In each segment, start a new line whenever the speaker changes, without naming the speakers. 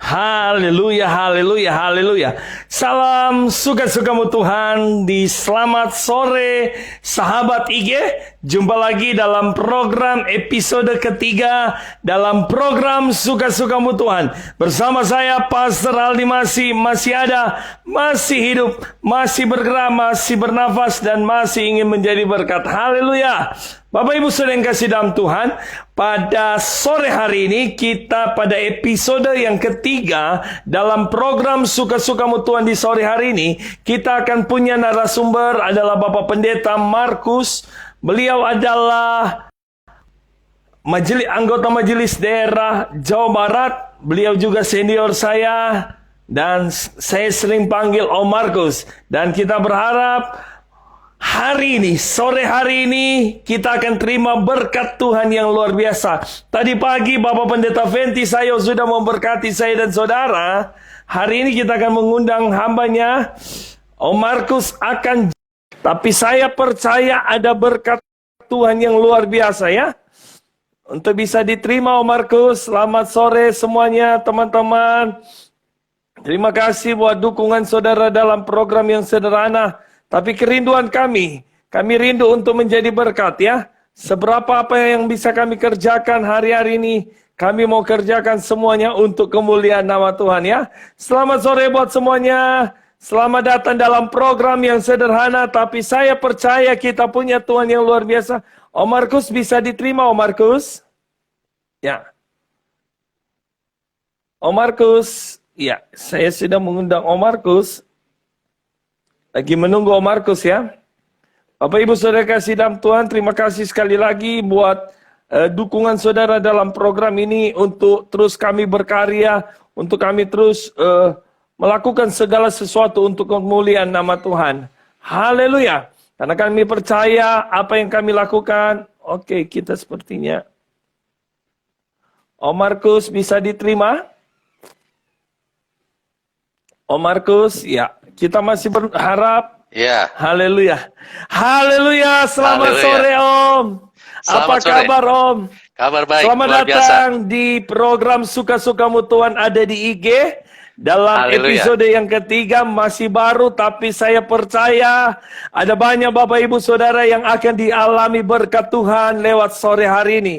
Haleluya, haleluya, haleluya. Salam suka-sukamu Tuhan di selamat sore sahabat IG. Jumpa lagi dalam program episode ketiga dalam program suka-sukamu Tuhan. Bersama saya Pastor Aldi masih ada, masih hidup, masih bergerak, masih bernafas dan masih ingin menjadi berkat. Haleluya. Bapak Ibu Saudara yang kasih dalam Tuhan, pada sore hari ini kita pada episode yang ketiga dalam program suka-sukamu Tuhan di sore hari ini, kita akan punya narasumber adalah Bapak Pendeta Markus. Beliau adalah anggota Majelis Daerah Jawa Barat. Beliau juga senior saya dan saya sering panggil Om Markus. Dan kita berharap hari ini, sore hari ini, kita akan terima berkat Tuhan yang luar biasa. Tadi pagi Bapak Pendeta Venti saya sudah memberkati saya dan saudara. Hari ini kita akan mengundang hambanya, Om Markus akan. Tapi saya percaya ada berkat Tuhan yang luar biasa ya. Untuk bisa diterima Om Markus. Selamat sore semuanya teman-teman. Terima kasih buat dukungan saudara dalam program yang sederhana. Tapi kerinduan kami rindu untuk menjadi berkat ya. Seberapa apa yang bisa kami kerjakan hari-hari ini, kami mau kerjakan semuanya untuk kemuliaan nama Tuhan ya. Selamat sore buat semuanya. Selamat datang dalam program yang sederhana, tapi saya percaya kita punya Tuhan yang luar biasa. Om Markus bisa diterima Om Markus? Ya. Om Markus, ya, saya sudah mengundang Om Markus. Lagi menunggu Om Markus ya. Bapak Ibu Saudara kasih dalam Tuhan, terima kasih sekali lagi buat dukungan saudara dalam program ini untuk terus kami berkarya, untuk kami terus melakukan segala sesuatu untuk kemuliaan nama Tuhan. Haleluya. Karena kami percaya apa yang kami lakukan. Oke, kita sepertinya. Om Markus bisa diterima? Om Markus, ya. Kita masih berharap.
Ya.
Haleluya. Haleluya. Selamat sore Om. Apa kabar Om?
Kabar baik.
Selamat datang di program Suka-Sukamu Tuhan ada di IG. Dalam episode yang ketiga masih baru, tapi saya percaya ada banyak Bapak Ibu Saudara yang akan dialami berkat Tuhan lewat sore hari ini.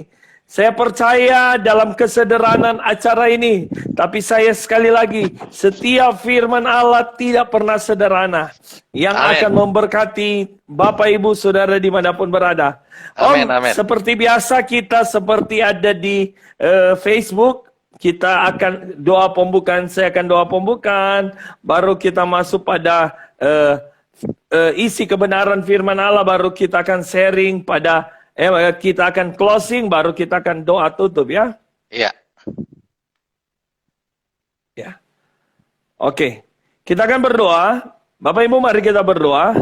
Saya percaya dalam kesederhanaan acara ini, tapi saya sekali lagi, setiap firman Allah tidak pernah sederhana, yang akan memberkati Bapak Ibu Saudara dimanapun berada. Om, seperti biasa kita seperti ada di Facebook, kita akan doa pembukaan, saya akan doa pembukaan, baru kita masuk pada isi kebenaran firman Allah, baru kita akan sharing pada kita akan closing, baru kita akan doa tutup ya.
Iya.
Ya. Oke. Kita akan berdoa. Bapak Ibu mari kita berdoa.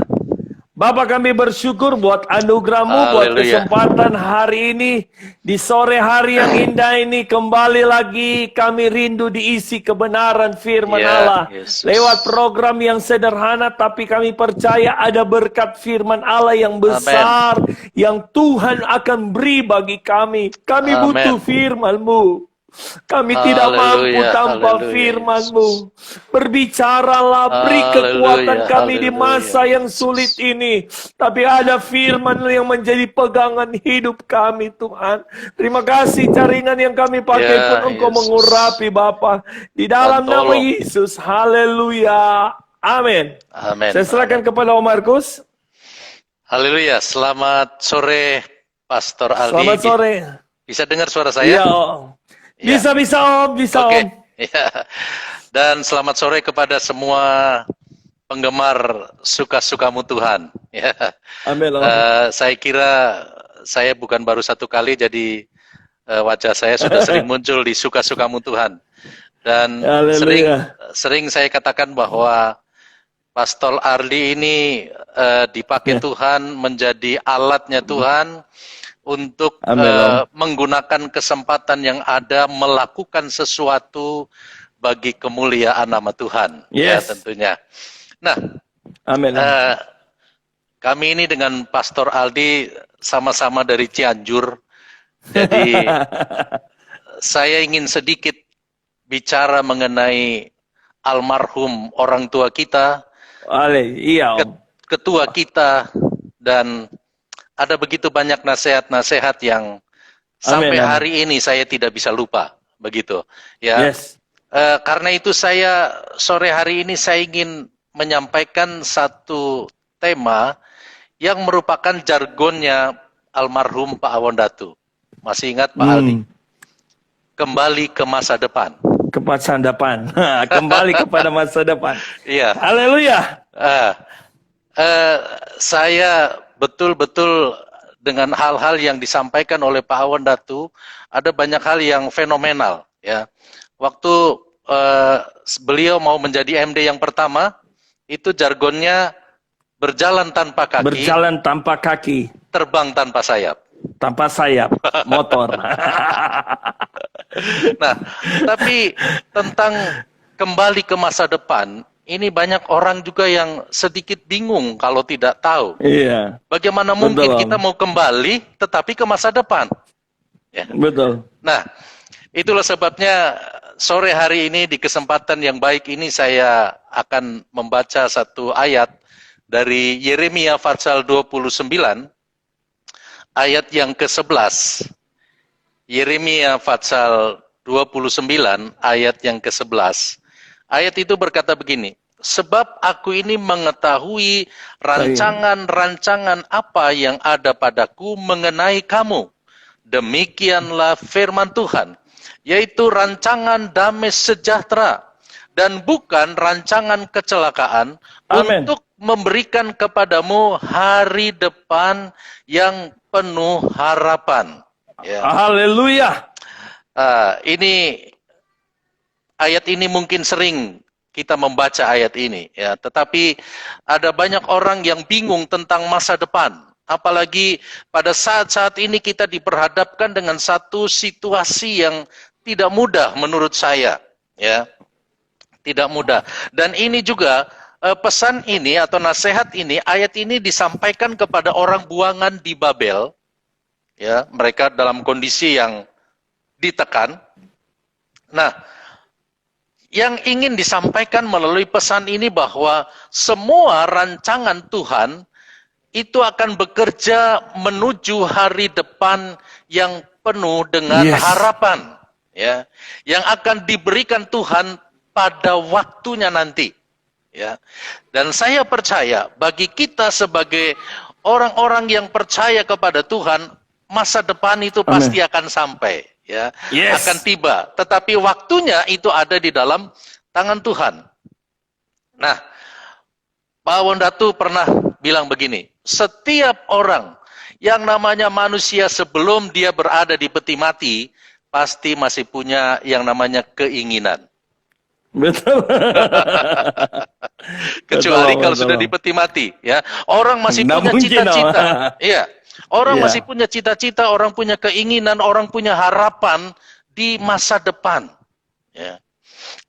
Bapak kami bersyukur buat anugerah-Mu, buat kesempatan hari ini, di sore hari yang indah ini, kembali lagi kami rindu diisi kebenaran firman Allah.
Yesus.
Lewat program yang sederhana, tapi kami percaya ada berkat firman Allah yang besar, yang Tuhan akan beri bagi kami. Kami butuh firman-Mu. Kami tidak mampu tanpa firman-Mu. Berbicaralah, beri kekuatan kami di masa yang sulit ini. Tapi ada firman yang menjadi pegangan hidup kami, Tuhan. Terima kasih jaringan yang kami pakai pun Engkau mengurapi, Bapa. Di dalam nama Yesus, haleluya. Amin. Saya serahkan kepada Om Markus.
Haleluya. Selamat sore, Pastor Aldi.
Selamat sore.
Bisa dengar suara saya?
Iya, Om. Bisa Om, bisa Om.
Ya. Dan selamat sore kepada semua penggemar suka-sukamu Tuhan. Ya.
Amin.
Saya kira saya bukan baru satu kali, jadi wajah saya sudah sering muncul di suka-sukamu Tuhan. Dan sering saya katakan bahwa Pastor Aldi ini dipakai Tuhan, menjadi alatnya Tuhan untuk menggunakan kesempatan yang ada melakukan sesuatu bagi kemuliaan nama Tuhan. Ya tentunya. Nah, kami ini dengan Pastor Aldi sama-sama dari Cianjur. Jadi saya ingin sedikit bicara mengenai almarhum orang tua kita,
Iya, Om.
ketua kita, dan ada begitu banyak nasihat-nasihat yang sampai
Amin.
hari ini saya tidak bisa lupa, begitu. Ya,
Yes.
karena itu sore hari ini saya ingin menyampaikan satu tema yang merupakan jargonnya almarhum Pak Awon Datu. Masih ingat Pak Aldi? Kembali ke masa depan.
Ke masa depan. Kembali kepada masa depan.
Iya.
Haleluya.
Saya betul-betul dengan hal-hal yang disampaikan oleh Pak Awon Datu, ada banyak hal yang fenomenal. Ya, waktu beliau mau menjadi MD yang pertama, itu jargonnya berjalan tanpa kaki.
Berjalan tanpa kaki.
Terbang tanpa sayap.
Tanpa sayap, motor.
Nah, tapi tentang kembali ke masa depan, ini banyak orang juga yang sedikit bingung kalau tidak tahu.
Iya.
Bagaimana mungkin kita mau kembali tetapi ke masa depan? Ya.
Betul.
Nah, itulah sebabnya sore hari ini di kesempatan yang baik ini saya akan membaca satu ayat dari Yeremia pasal 29 ayat yang ke-11. Yeremia pasal 29 ayat yang ke-11. Ayat itu berkata begini, sebab aku ini mengetahui rancangan-rancangan apa yang ada padaku mengenai kamu. Demikianlah firman Tuhan, yaitu rancangan damai sejahtera dan bukan rancangan kecelakaan. Amen. Untuk memberikan kepadamu hari depan yang penuh harapan. Ya.
Haleluya.
Ini ayat ini mungkin sering kita membaca ayat ini, ya. Tetapi ada banyak orang yang bingung tentang masa depan. Apalagi pada saat-saat ini kita diperhadapkan dengan satu situasi yang tidak mudah menurut saya, ya. Tidak mudah. Dan ini juga pesan ini atau nasihat ini, ayat ini disampaikan kepada orang buangan di Babel. Ya, mereka dalam kondisi yang ditekan. Nah, yang ingin disampaikan melalui pesan ini bahwa semua rancangan Tuhan itu akan bekerja menuju hari depan yang penuh dengan harapan, ya, yang akan diberikan Tuhan pada waktunya nanti, ya. Dan saya percaya bagi kita sebagai orang-orang yang percaya kepada Tuhan, masa depan itu pasti akan sampai, ya, akan tiba. Tetapi waktunya itu ada di dalam tangan Tuhan. Nah, Pak Awon Datu pernah bilang begini, setiap orang yang namanya manusia sebelum dia berada di peti mati, pasti masih punya yang namanya keinginan.
Betul.
Kecuali kalau sudah di peti mati, ya. Orang masih punya cita-cita. Iya. Orang masih punya cita-cita, orang punya keinginan, orang punya harapan di masa depan. Ya.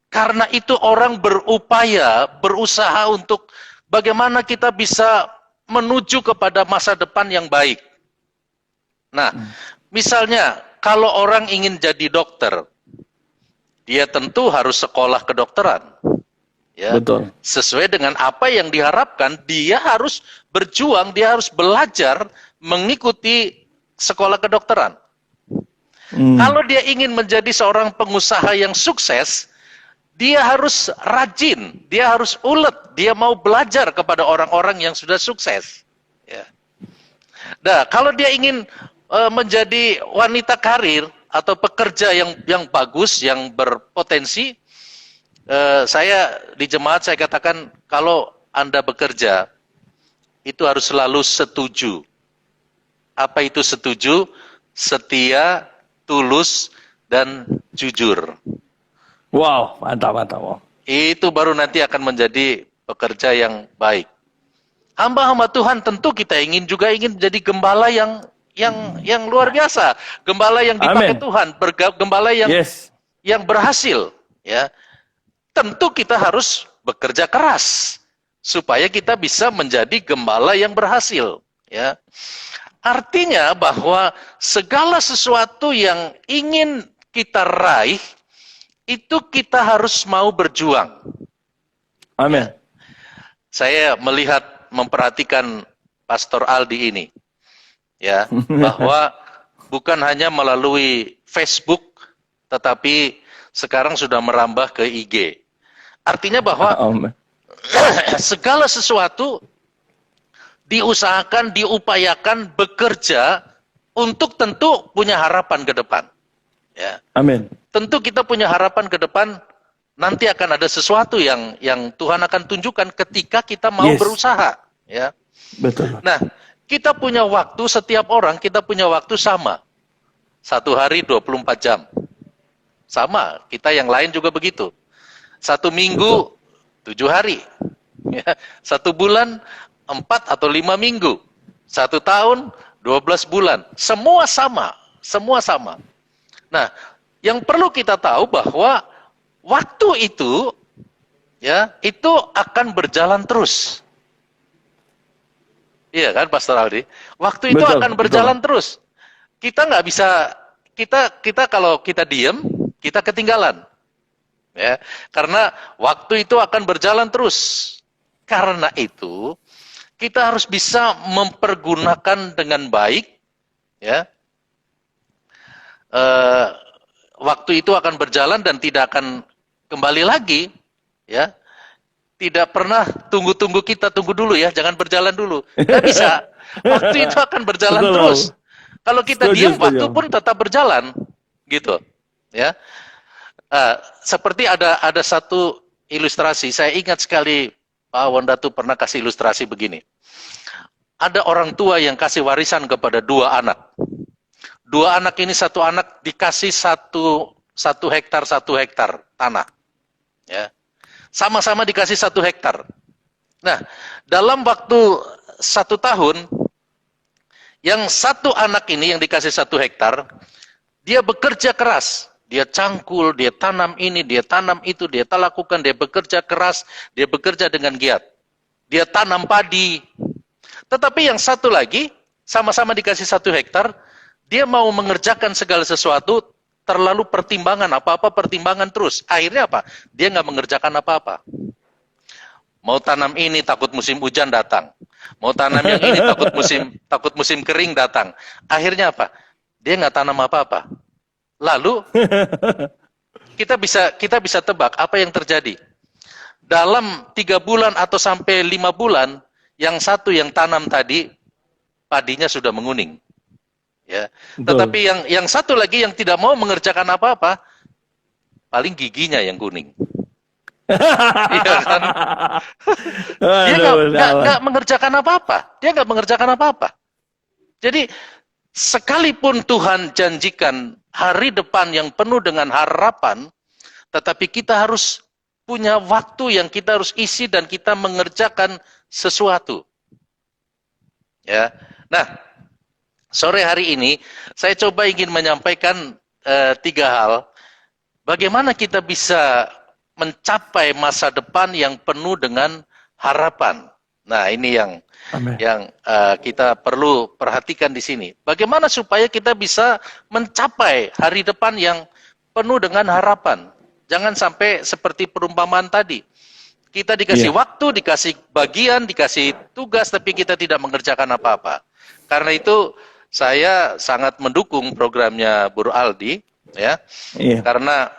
Karena itu orang berupaya, berusaha untuk bagaimana kita bisa menuju kepada masa depan yang baik. Nah, misalnya kalau orang ingin jadi dokter, dia tentu harus sekolah kedokteran. Ya, betul. Sesuai dengan apa yang diharapkan, dia harus berjuang, dia harus belajar mengikuti sekolah kedokteran. Kalau dia ingin menjadi seorang pengusaha yang sukses, dia harus rajin, dia harus ulet, dia mau belajar kepada orang-orang yang sudah sukses. Ya. Nah, kalau dia ingin menjadi wanita karir atau pekerja yang bagus, yang berpotensi, saya di jemaat saya katakan kalau Anda bekerja itu harus selalu setuju. Apa itu setuju? Setia, tulus, dan jujur.
Wow, mantap, mantap. Wow.
Itu baru nanti akan menjadi pekerja yang baik. Hamba-hamba Tuhan tentu kita ingin menjadi gembala yang luar biasa, gembala yang dipakai Tuhan, gembala yang berhasil, ya. Tentu kita harus bekerja keras supaya kita bisa menjadi gembala yang berhasil, ya. Artinya bahwa segala sesuatu yang ingin kita raih itu kita harus mau berjuang.
Amin.
Saya memperhatikan Pastor Aldi ini, ya, bahwa bukan hanya melalui Facebook, tetapi sekarang sudah merambah ke IG. Artinya bahwa segala sesuatu diusahakan, diupayakan, bekerja untuk tentu punya harapan ke depan. Ya.
Amin.
Tentu kita punya harapan ke depan, nanti akan ada sesuatu yang Tuhan akan tunjukkan ketika kita mau berusaha. Ya.
Betul.
Nah, kita punya waktu, setiap orang kita punya waktu sama. 1 hari 24 jam. Sama, kita yang lain juga begitu. 1 minggu, 7 hari. Ya. 1 bulan, 4 atau 5 minggu. 1 tahun, 12 bulan. Semua sama. Semua sama. Nah, yang perlu kita tahu bahwa waktu itu, ya, itu akan berjalan terus. Iya kan, Pastor Aldi? Waktu itu akan berjalan terus. Kita nggak bisa, kita kalau kita diam, kita ketinggalan. Ya, karena waktu itu akan berjalan terus. Karena itu, kita harus bisa mempergunakan dengan baik, ya. Waktu itu akan berjalan dan tidak akan kembali lagi, ya. Tidak pernah tunggu kita tunggu dulu ya, jangan berjalan dulu. Nggak bisa. Waktu itu akan berjalan terus. Kalau kita diam, waktu pun tetap berjalan, gitu, ya. Seperti ada satu ilustrasi, saya ingat sekali Pak Wondatu pernah kasih ilustrasi begini. Ada orang tua yang kasih warisan kepada 2 anak. 2 anak ini, 1 anak dikasih 1 hektar tanah. Ya. Sama-sama dikasih 1 hektar. Nah, dalam waktu 1 tahun, yang 1 anak ini yang dikasih 1 hektar, dia bekerja keras. Dia cangkul, dia tanam ini, dia tanam itu, dia lakukan, dia bekerja keras, dia bekerja dengan giat. Dia tanam padi. Tetapi yang 1 lagi, sama-sama dikasih 1 hektar, dia mau mengerjakan segala sesuatu, terlalu pertimbangan, apa-apa pertimbangan terus. Akhirnya apa? Dia nggak mengerjakan apa-apa. Mau tanam ini, takut musim hujan datang. Mau tanam yang ini, takut musim kering datang. Akhirnya apa? Dia nggak tanam apa-apa. Lalu, kita bisa tebak apa yang terjadi. Dalam 3 bulan atau sampai 5 bulan, yang 1 yang tanam tadi, padinya sudah menguning. Ya. Tetapi yang 1 lagi yang tidak mau mengerjakan apa-apa, paling giginya yang kuning. Iya kan? Dia nggak mengerjakan apa-apa. Dia nggak mengerjakan apa-apa. Jadi sekalipun Tuhan janjikan hari depan yang penuh dengan harapan, tetapi kita harus punya waktu yang kita harus isi dan kita mengerjakan sesuatu. Ya. Nah, sore hari ini saya coba ingin menyampaikan 3 hal. Bagaimana kita bisa mencapai masa depan yang penuh dengan harapan. Nah, ini yang kita perlu perhatikan di sini. Bagaimana supaya kita bisa mencapai hari depan yang penuh dengan harapan. Jangan sampai seperti perumpamaan tadi. Kita dikasih waktu, dikasih bagian, dikasih tugas, tapi kita tidak mengerjakan apa-apa. Karena itu saya sangat mendukung programnya Bro Aldi, ya. Karena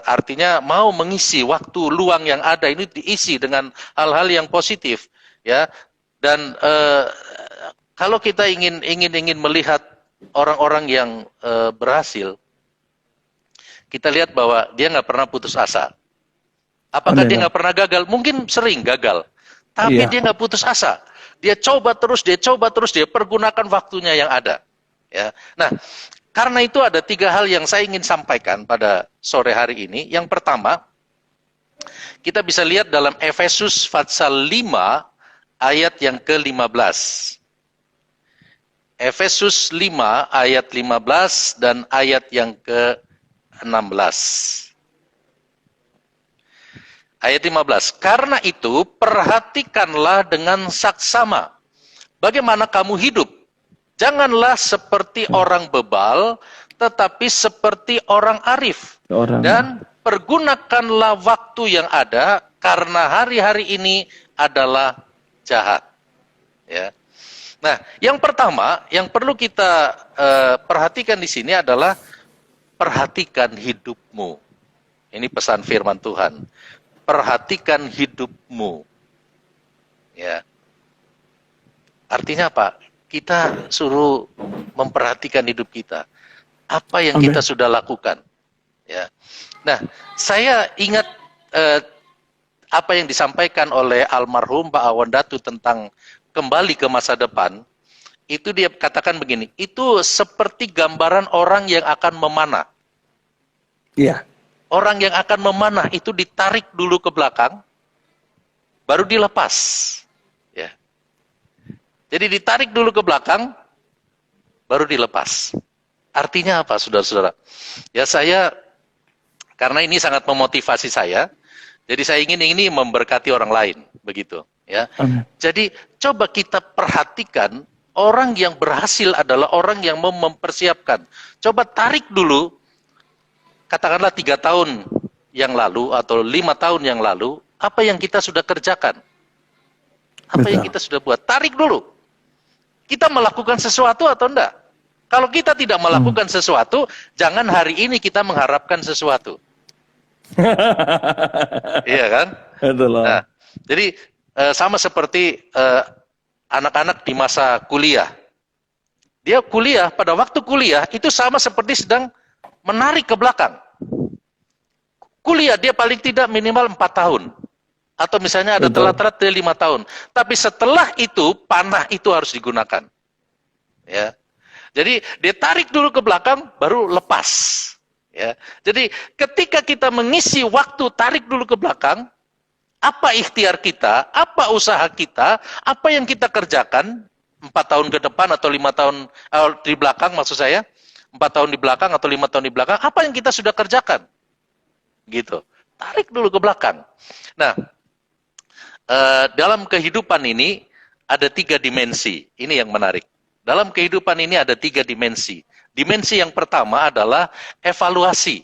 artinya mau mengisi waktu luang yang ada ini diisi dengan hal-hal yang positif, ya. Dan kalau kita ingin melihat orang-orang yang berhasil, kita lihat bahwa dia nggak pernah putus asa. Apakah dia nggak pernah gagal? Mungkin sering gagal, tapi dia nggak putus asa. Dia coba terus, dia pergunakan waktunya yang ada. Ya. Nah, karena itu ada 3 hal yang saya ingin sampaikan pada sore hari ini. Yang pertama, kita bisa lihat dalam Efesus pasal 5 ayat yang ke-15. Efesus 5 ayat 15 dan ayat yang ke-16. Ayat 15. Karena itu perhatikanlah dengan saksama bagaimana kamu hidup. Janganlah seperti orang bebal, tetapi seperti orang arif. Dan pergunakanlah waktu yang ada karena hari-hari ini adalah jahat. Ya. Nah, yang pertama yang perlu kita perhatikan di sini adalah perhatikan hidupmu. Ini pesan firman Tuhan. Perhatikan hidupmu. Ya. Artinya apa? Kita suruh memperhatikan hidup kita. Apa yang kita sudah lakukan? Ya. Nah, saya ingat apa yang disampaikan oleh almarhum Pak Awandatu tentang kembali ke masa depan. Itu dia katakan begini, itu seperti gambaran orang yang akan memanah.
Iya.
Orang yang akan memanah itu ditarik dulu ke belakang, baru dilepas. Ya. Jadi ditarik dulu ke belakang, baru dilepas. Artinya apa, saudara-saudara? Ya, saya, karena ini sangat memotivasi saya, jadi saya ingin ini memberkati orang lain, begitu. Ya. Jadi coba kita perhatikan, orang yang berhasil adalah orang yang mempersiapkan. Coba tarik dulu, katakanlah 3 tahun yang lalu atau 5 tahun yang lalu, apa yang kita sudah kerjakan? Apa yang kita sudah buat? Tarik dulu. Kita melakukan sesuatu atau enggak? Kalau kita tidak melakukan sesuatu, jangan hari ini kita mengharapkan sesuatu. Iya kan?
Betul.
Nah, jadi sama seperti anak-anak di masa kuliah. Dia kuliah, pada waktu kuliah itu sama seperti sedang menarik ke belakang. Kuliah dia paling tidak minimal 4 tahun. Atau misalnya ada telat-telat dia 5 tahun. Tapi setelah itu, panah itu harus digunakan. Ya. Jadi dia tarik dulu ke belakang, baru lepas. Ya. Jadi ketika kita mengisi waktu tarik dulu ke belakang, apa ikhtiar kita, apa usaha kita, apa yang kita kerjakan 4 tahun ke depan atau 5 tahun di belakang maksud saya, 4 tahun di belakang atau 5 tahun di belakang, apa yang kita sudah kerjakan? Gitu. Tarik dulu ke belakang. Nah, dalam kehidupan ini ada 3 dimensi. Ini yang menarik. Dalam kehidupan ini ada 3 dimensi. Dimensi yang pertama adalah evaluasi.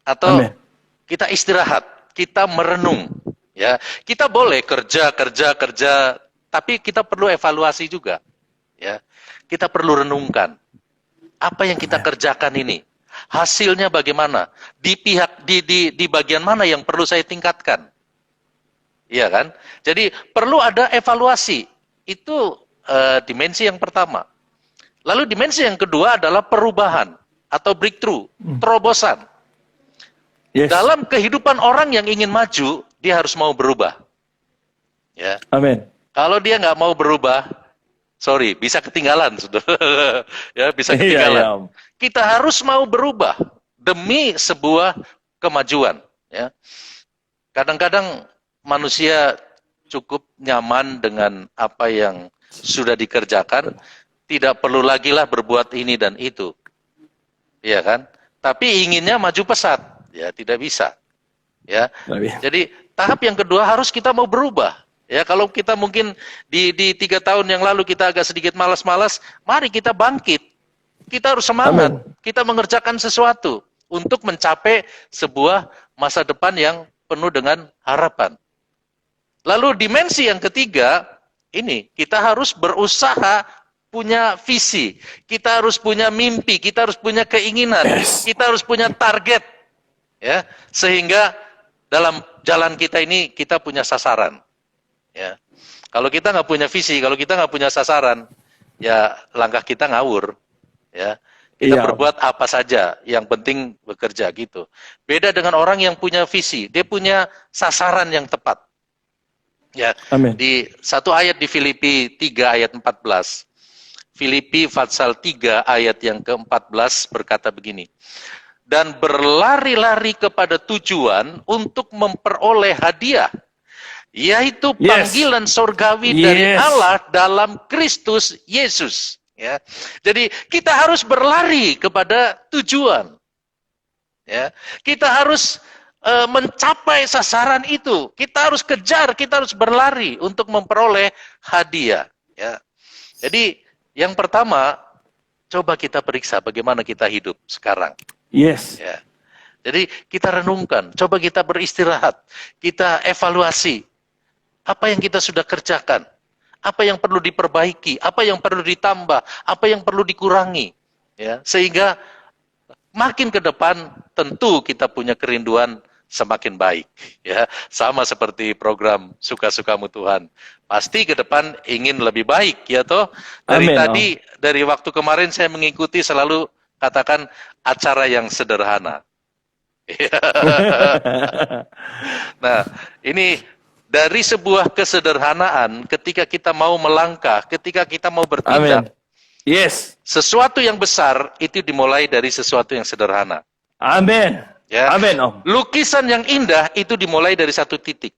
Atau kita istirahat, kita merenung. Ya, kita boleh kerja, tapi kita perlu evaluasi juga. Ya, kita perlu renungkan. Apa yang kita kerjakan ini? Hasilnya bagaimana? Di bagian mana yang perlu saya tingkatkan? Iya kan? Jadi perlu ada evaluasi. Itu dimensi yang pertama. Lalu dimensi yang kedua adalah perubahan atau breakthrough, terobosan. Yes. Dalam kehidupan orang yang ingin maju, dia harus mau berubah. Ya.
Amin.
Kalau dia nggak mau berubah, sorry, bisa ketinggalan, saudara. Ya, bisa ketinggalan. Kita harus mau berubah demi sebuah kemajuan. Ya. Kadang-kadang manusia cukup nyaman dengan apa yang sudah dikerjakan, tidak perlu lagi lah berbuat ini dan itu. Iya kan? Tapi inginnya maju pesat, ya tidak bisa. Ya. Jadi tahap yang kedua harus kita mau berubah. Ya, kalau kita mungkin di 3 tahun yang lalu kita agak sedikit malas-malas, mari kita bangkit. Kita harus semangat. Amin. Kita mengerjakan sesuatu untuk mencapai sebuah masa depan yang penuh dengan harapan. Lalu dimensi yang ketiga, ini kita harus berusaha punya visi, kita harus punya mimpi, kita harus punya keinginan, kita harus punya target, ya, sehingga dalam jalan kita ini kita punya sasaran. Ya, kalau kita nggak punya visi, kalau kita nggak punya sasaran, ya langkah kita ngawur. Ya, kita berbuat apa saja, yang penting bekerja gitu. Beda dengan orang yang punya visi, dia punya sasaran yang tepat. Ya, amin. Di satu ayat di Filipi 3 ayat 14. Filipi pasal 3 ayat yang ke-14 berkata begini. Dan berlari-lari kepada tujuan untuk memperoleh hadiah, yaitu panggilan sorgawi dari Allah dalam Kristus Yesus. Ya. Jadi kita harus berlari kepada tujuan. Ya. Kita harus mencapai sasaran itu. Kita harus kejar, kita harus berlari untuk memperoleh hadiah. Ya. Jadi yang pertama, coba kita periksa bagaimana kita hidup sekarang. Yes. Ya. Jadi kita renungkan, coba kita beristirahat, kita evaluasi apa yang kita sudah kerjakan, apa yang perlu diperbaiki, apa yang perlu ditambah, apa yang perlu dikurangi, ya, sehingga makin ke depan tentu kita punya kerinduan semakin baik, ya, sama seperti program Suka-Sukamu Tuhan. Pasti ke depan ingin lebih baik, ya toh. Dari waktu kemarin saya mengikuti selalu katakan acara yang sederhana. Nah, ini dari sebuah kesederhanaan ketika kita mau melangkah, ketika kita mau bertindak.
Yes.
Sesuatu yang besar itu dimulai dari sesuatu yang sederhana.
Amin.
Ya.
Amin, Om.
Lukisan yang indah itu dimulai dari satu titik.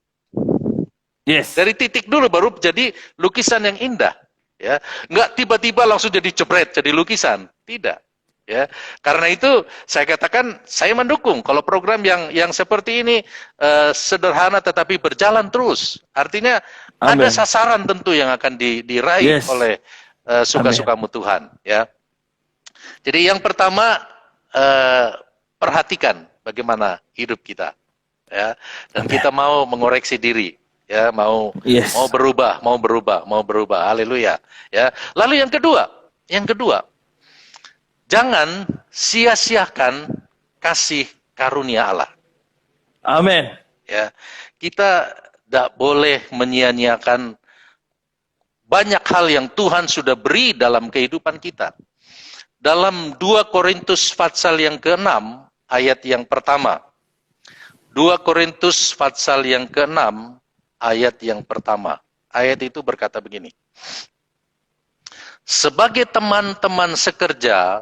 Yes.
Dari titik dulu baru jadi lukisan yang indah. Ya, nggak tiba-tiba langsung jadi jebret, jadi lukisan. Tidak. Ya, karena itu saya katakan saya mendukung kalau program yang seperti ini sederhana tetapi berjalan terus. Artinya ada sasaran tentu yang akan diraih oleh Suka-Sukamu Tuhan. Ya, jadi yang pertama perhatikan bagaimana hidup kita, ya, dan kita mau mengoreksi diri, ya, mau berubah. Haleluya. Ya, lalu yang kedua. Jangan sia-siakan kasih karunia Allah.
Amin.
Ya, kita tidak boleh menyia-nyiakan banyak hal yang Tuhan sudah beri dalam kehidupan kita. Dalam 2 Korintus pasal yang ke-6 ayat yang pertama. 2 Korintus pasal yang ke-6 ayat yang pertama. Ayat itu berkata begini. Sebagai teman-teman sekerja,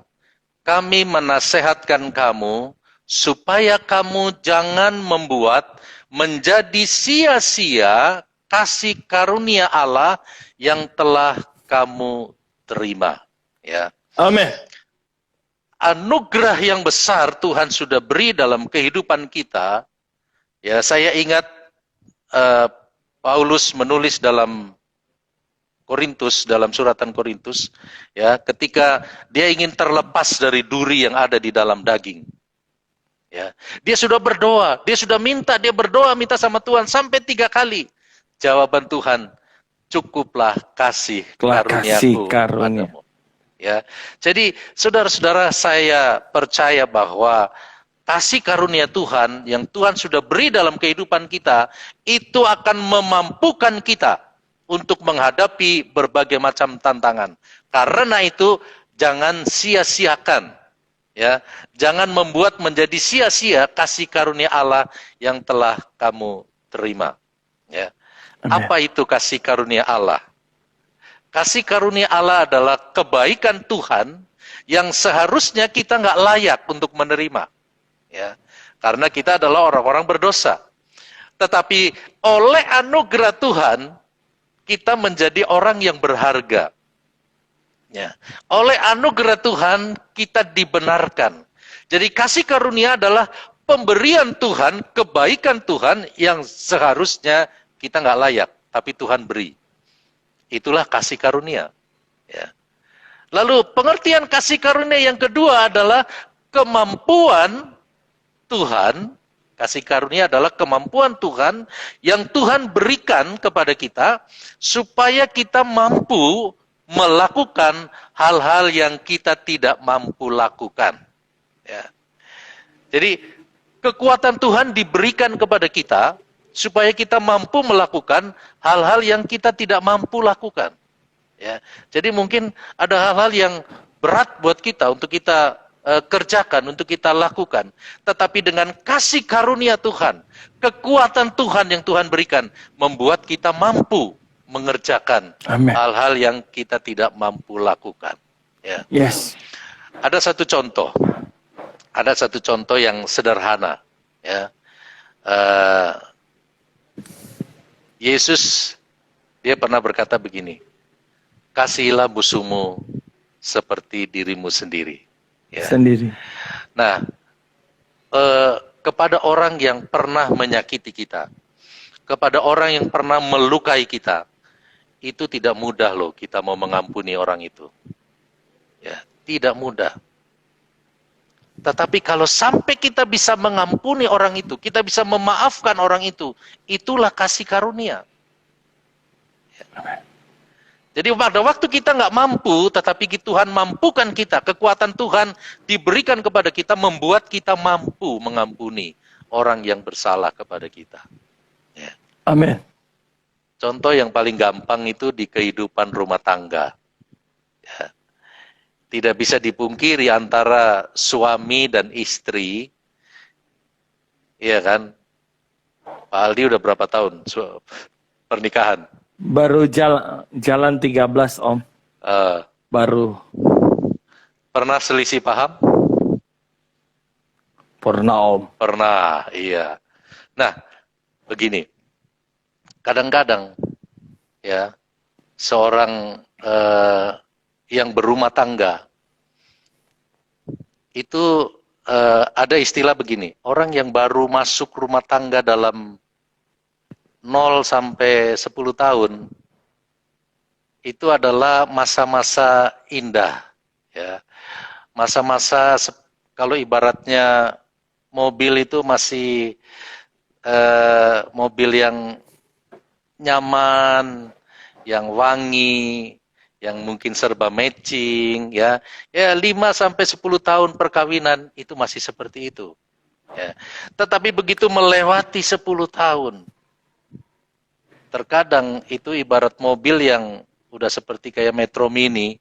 kami menasehatkan kamu supaya kamu jangan membuat menjadi sia-sia kasih karunia Allah yang telah kamu terima. Ya.
Amin.
Anugerah yang besar Tuhan sudah beri dalam kehidupan kita. Ya, saya ingat Paulus menulis dalam Korintus, dalam suratan Korintus, ya, ketika dia ingin terlepas dari duri yang ada di dalam daging. Ya, dia sudah berdoa, dia berdoa minta sama Tuhan sampai 3 kali. Jawaban Tuhan, cukuplah kasih karuniaku padamu. Ya, jadi saudara-saudara, saya percaya bahwa kasih karunia Tuhan yang Tuhan sudah beri dalam kehidupan kita itu akan memampukan kita untuk menghadapi berbagai macam tantangan. Karena itu jangan sia-siakan, ya, jangan membuat menjadi sia-sia kasih karunia Allah yang telah kamu terima. Ya. Apa itu kasih karunia Allah? Kasih karunia Allah adalah kebaikan Tuhan yang seharusnya kita nggak layak untuk menerima, ya, karena kita adalah orang-orang berdosa. Tetapi oleh anugerah Tuhan kita menjadi orang yang berharga. Ya. Oleh anugerah Tuhan kita dibenarkan. Jadi kasih karunia adalah pemberian Tuhan, kebaikan Tuhan yang seharusnya kita nggak layak, tapi Tuhan beri. Itulah kasih karunia. Ya. Lalu pengertian kasih karunia yang kedua adalah kemampuan Tuhan. Kasih karunia adalah kemampuan Tuhan yang Tuhan berikan kepada kita supaya kita mampu melakukan hal-hal yang kita tidak mampu lakukan. Ya. Jadi kekuatan Tuhan diberikan kepada kita supaya kita mampu melakukan hal-hal yang kita tidak mampu lakukan. Ya. Jadi mungkin ada hal-hal yang berat buat kita untuk kita kerjakan, untuk kita lakukan. Tetapi dengan kasih karunia Tuhan, kekuatan Tuhan yang Tuhan berikan, membuat kita mampu mengerjakan hal-hal yang kita tidak mampu lakukan. Ya.
Yes.
Ada satu contoh yang sederhana. Ya. Yesus, dia pernah berkata begini, kasihilah musuhmu seperti dirimu sendiri. Ya.
Sendiri.
Nah, kepada orang yang pernah menyakiti kita, kepada orang yang pernah melukai kita, itu tidak mudah loh kita mau mengampuni orang itu. Ya, tidak mudah. Tetapi kalau sampai kita bisa mengampuni orang itu, kita bisa memaafkan orang itu, itulah kasih karunia. Jadi pada waktu kita nggak mampu, tetapi Tuhan mampukan kita, kekuatan Tuhan diberikan kepada kita, membuat kita mampu mengampuni orang yang bersalah kepada kita. Ya.
Amin.
Contoh yang paling gampang itu di kehidupan rumah tangga. Ya. Tidak bisa dipungkiri antara suami dan istri, iya kan? Pak Aldi udah berapa tahun pernikahan?
Baru jalan 13 Om. Baru.
Pernah selisih paham?
Pernah Om.
Pernah, iya. Nah, begini. Kadang-kadang ya seorang yang berumah tangga itu ada istilah begini, orang yang baru masuk rumah tangga dalam 0 sampai 10 tahun itu adalah masa-masa indah, ya. Masa-masa kalau ibaratnya mobil itu masih mobil yang nyaman, yang wangi, yang mungkin serba matching, ya 5 sampai 10 tahun perkawinan itu masih seperti itu. Ya. Tetapi begitu melewati 10 tahun, terkadang itu ibarat mobil yang udah seperti kayak Metro Mini,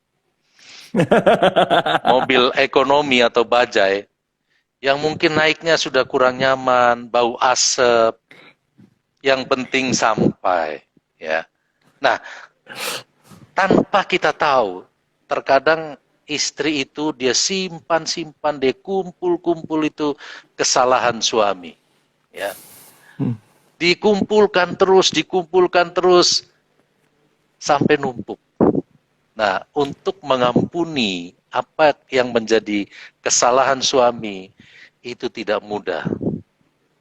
mobil ekonomi atau bajai, yang mungkin naiknya sudah kurang nyaman, bau asap, yang penting sampai, ya. Nah, tanpa kita tahu, terkadang istri itu dia simpan-simpan, dia kumpul-kumpul itu kesalahan suami. Ya. Dikumpulkan terus, sampai numpuk. Nah, untuk mengampuni apa yang menjadi kesalahan suami, itu tidak mudah.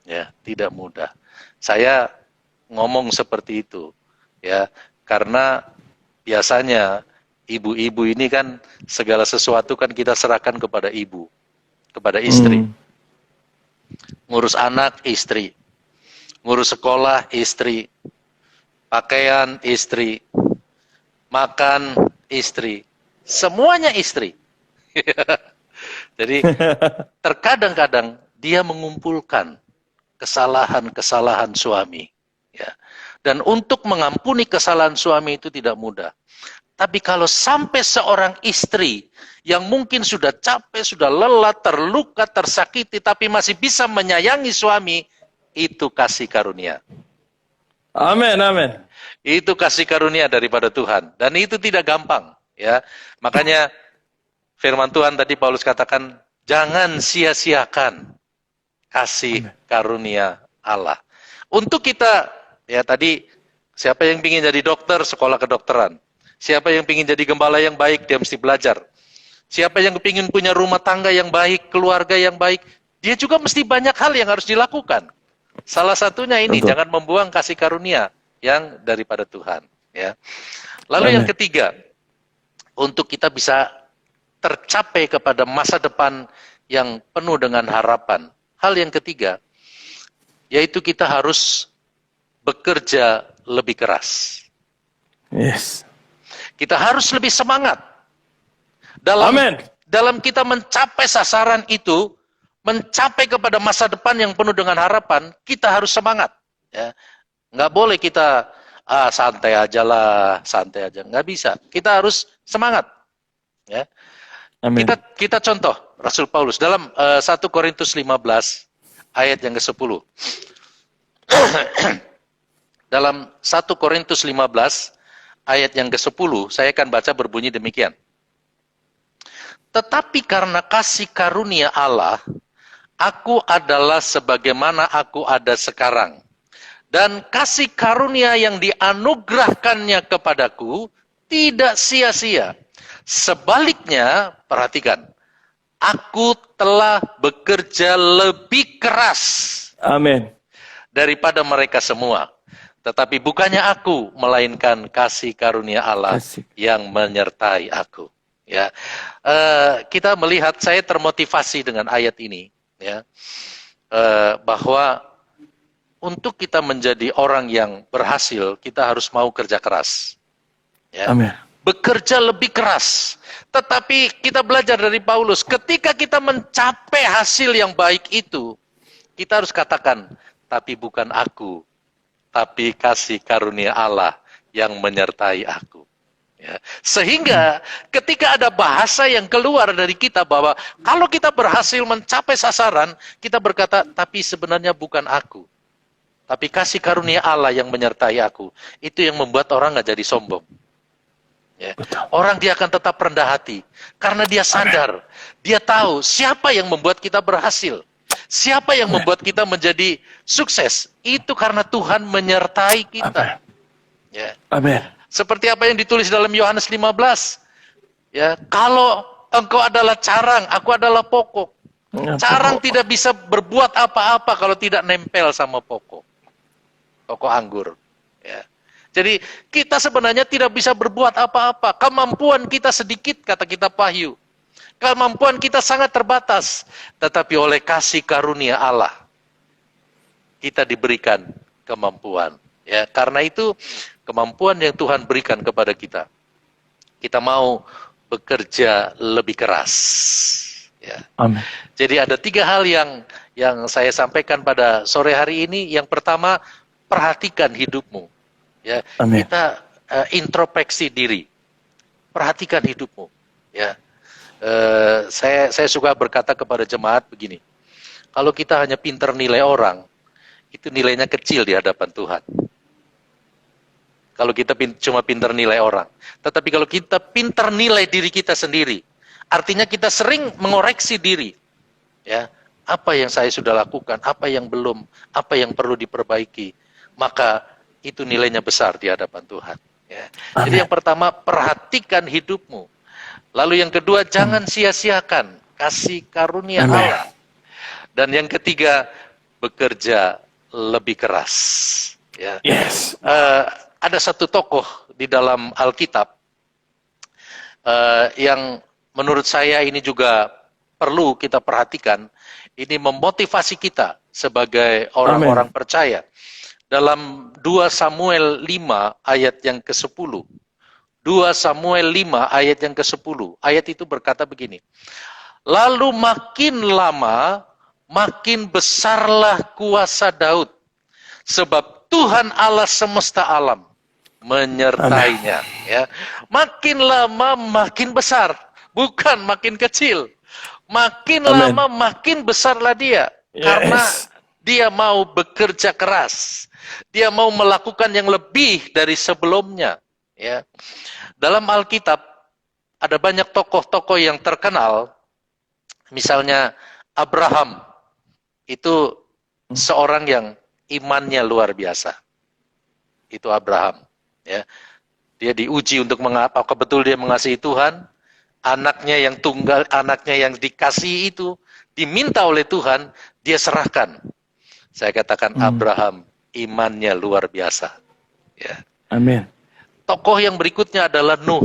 Ya, tidak mudah. Saya ngomong seperti itu, ya, karena biasanya ibu-ibu ini kan segala sesuatu kan kita serahkan kepada ibu, kepada istri. Ngurus anak, istri. Ngurus sekolah, istri. Pakaian, istri. Makan, istri. Semuanya istri. Jadi terkadang-kadang dia mengumpulkan kesalahan-kesalahan suami. Ya. Dan untuk mengampuni kesalahan suami itu tidak mudah. Tapi kalau sampai seorang istri yang mungkin sudah capek, sudah lelah, terluka, tersakiti, tapi masih bisa menyayangi suami, itu kasih karunia.
Amin, amin.
Itu kasih karunia daripada Tuhan. Dan itu tidak gampang. Ya. Makanya firman Tuhan tadi Paulus katakan, jangan sia-siakan kasih karunia Allah. Untuk kita, ya tadi, siapa yang ingin jadi dokter, sekolah kedokteran. Siapa yang ingin jadi gembala yang baik, dia mesti belajar. Siapa yang ingin punya rumah tangga yang baik, keluarga yang baik, dia juga mesti banyak hal yang harus dilakukan. Salah satunya ini, jangan membuang kasih karunia yang daripada Tuhan. Ya. Lalu yang ketiga, untuk kita bisa tercapai kepada masa depan yang penuh dengan harapan. Hal yang ketiga, yaitu kita harus bekerja lebih keras.
Yes.
Kita harus lebih semangat. Dalam kita mencapai sasaran itu, mencapai kepada masa depan yang penuh dengan harapan, kita harus semangat. Ya. Nggak boleh kita, santai aja lah, santai aja. Nggak bisa. Kita harus semangat. Ya.
Amin.
Kita contoh, Rasul Paulus, dalam 1 Korintus 15, ayat yang ke-10. Dalam 1 Korintus 15, ayat yang ke-10, saya akan baca berbunyi demikian. Tetapi karena kasih karunia Allah, aku adalah sebagaimana aku ada sekarang. Dan kasih karunia yang dianugerahkannya kepadaku tidak sia-sia. Sebaliknya, perhatikan, aku telah bekerja lebih keras.
Amin.
Daripada mereka semua. Tetapi bukannya aku, melainkan kasih karunia Allah yang menyertai aku. Ya, kita melihat, saya termotivasi dengan ayat ini, ya, bahwa untuk kita menjadi orang yang berhasil, kita harus mau kerja keras. Ya.
Amin.
Bekerja lebih keras. Tetapi kita belajar dari Paulus, ketika kita mencapai hasil yang baik itu, kita harus katakan, tapi bukan aku, tapi kasih karunia Allah yang menyertai aku. Ya. Sehingga ketika ada bahasa yang keluar dari kita bahwa kalau kita berhasil mencapai sasaran, kita berkata, tapi sebenarnya bukan aku, tapi kasih karunia Allah yang menyertai aku. Itu yang membuat orang nggak jadi sombong. Ya. Orang dia akan tetap rendah hati karena dia sadar, dia tahu siapa yang membuat kita berhasil, siapa yang membuat kita menjadi sukses. Itu karena Tuhan menyertai kita. Ya.
Amin.
Seperti apa yang ditulis dalam Yohanes 15. Ya, kalau engkau adalah carang, aku adalah pokok. Carang tidak bisa berbuat apa-apa kalau tidak nempel sama pokok anggur. Ya. Jadi kita sebenarnya tidak bisa berbuat apa-apa. Kemampuan kita sedikit, kata kitab Wahyu. Kemampuan kita sangat terbatas. Tetapi oleh kasih karunia Allah, kita diberikan kemampuan. Ya, karena itu kemampuan yang Tuhan berikan kepada kita, kita mau bekerja lebih keras. Ya.
Amin.
Jadi ada 3 hal yang saya sampaikan pada sore hari ini. Yang pertama, perhatikan hidupmu. Ya,
Amin.
kita introspeksi diri, perhatikan hidupmu. Ya, saya suka berkata kepada jemaat begini: kalau kita hanya pintar nilai orang, itu nilainya kecil di hadapan Tuhan. Kalau kita cuma pintar nilai orang, tetapi kalau kita pintar nilai diri kita sendiri, artinya kita sering mengoreksi diri. Ya, apa yang saya sudah lakukan, apa yang belum, apa yang perlu diperbaiki, maka itu nilainya besar di hadapan Tuhan. Ya. Jadi yang pertama, perhatikan hidupmu. Lalu yang kedua, jangan sia-siakan kasih karunia Allah. Dan yang ketiga, bekerja lebih keras. Ya.
Yes.
Ada satu tokoh di dalam Alkitab yang menurut saya ini juga perlu kita perhatikan. Ini memotivasi kita sebagai orang-orang percaya. Dalam 2 Samuel 5 ayat yang ke-10. 2 Samuel 5 ayat yang ke-10. Ayat itu berkata begini. Lalu makin lama, makin besarlah kuasa Daud. Sebab Tuhan Allah semesta alam menyertainya. Ya. Makin lama, makin besar. Bukan makin kecil. Makin lama, makin besarlah dia.
Yes.
Karena dia mau bekerja keras. Dia mau melakukan yang lebih dari sebelumnya. Ya. Dalam Alkitab ada banyak tokoh-tokoh yang terkenal. Misalnya Abraham. Itu seorang yang imannya luar biasa. Itu Abraham. Ya. Dia diuji untuk apakah betul dia mengasihi Tuhan. Anaknya yang tunggal, anaknya yang dikasihi itu diminta oleh Tuhan, dia serahkan. Saya katakan Abraham imannya luar biasa. Ya.
Amin.
Tokoh yang berikutnya adalah Nuh.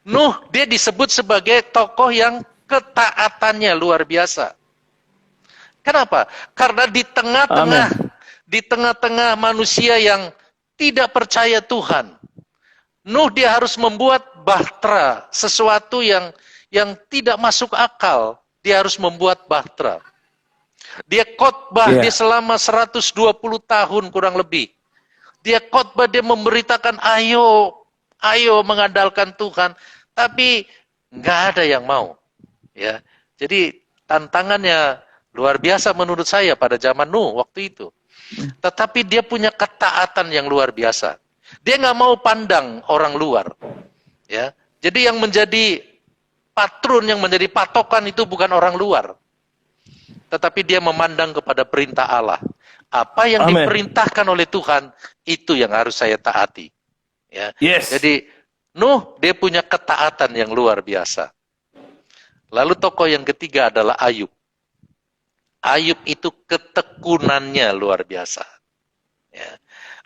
Nuh dia disebut sebagai tokoh yang ketaatannya luar biasa. Kenapa? Karena di tengah-tengah manusia yang tidak percaya Tuhan, Nuh dia harus membuat bahtera, sesuatu yang tidak masuk akal. Dia harus membuat bahtera. Dia khotbah dia selama 120 tahun kurang lebih. Dia khotbah, dia memberitakan ayo mengandalkan Tuhan, tapi nggak ada yang mau. Ya, jadi tantangannya luar biasa menurut saya pada zaman Nuh waktu itu. Tetapi dia punya ketaatan yang luar biasa. Dia nggak mau pandang orang luar. Ya, jadi yang menjadi patron, yang menjadi patokan itu bukan orang luar, tetapi dia memandang kepada perintah Allah. Apa yang diperintahkan oleh Tuhan, itu yang harus saya taati. Ya.
Yes.
Jadi Nuh dia punya ketaatan yang luar biasa. Lalu tokoh yang ketiga adalah Ayub. Ayub itu ketekunannya luar biasa. Ya.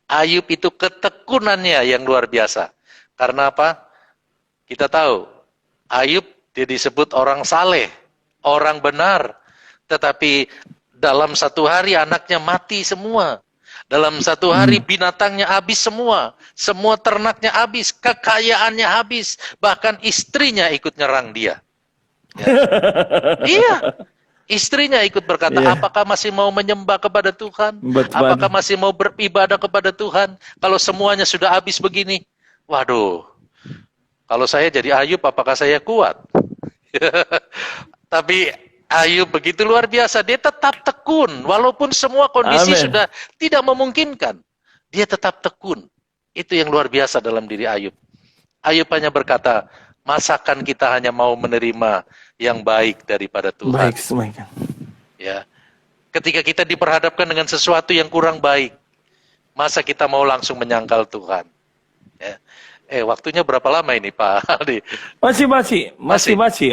Ayub itu ketekunannya yang luar biasa. Karena apa? Kita tahu, Ayub dia disebut orang saleh, orang benar. Tetapi dalam satu hari anaknya mati semua. Dalam satu hari binatangnya habis semua. Semua ternaknya habis, kekayaannya habis. Bahkan istrinya ikut nyerang dia. Ya. Iya. Istrinya ikut berkata, apakah masih mau menyembah kepada Tuhan? Apakah masih mau beribadah kepada Tuhan? Kalau semuanya sudah habis begini. Waduh. Kalau saya jadi Ayub, apakah saya kuat? Tapi Ayub begitu luar biasa, dia tetap tekun, walaupun semua kondisi sudah tidak memungkinkan. Dia tetap tekun. Itu yang luar biasa dalam diri Ayub. Ayub hanya berkata, masakan kita hanya mau menerima yang baik daripada Tuhan.
Baik,
ya. Ketika kita diperhadapkan dengan sesuatu yang kurang baik, masa kita mau langsung menyangkal Tuhan? Ya. Waktunya berapa lama ini Pak Aldi?
Masih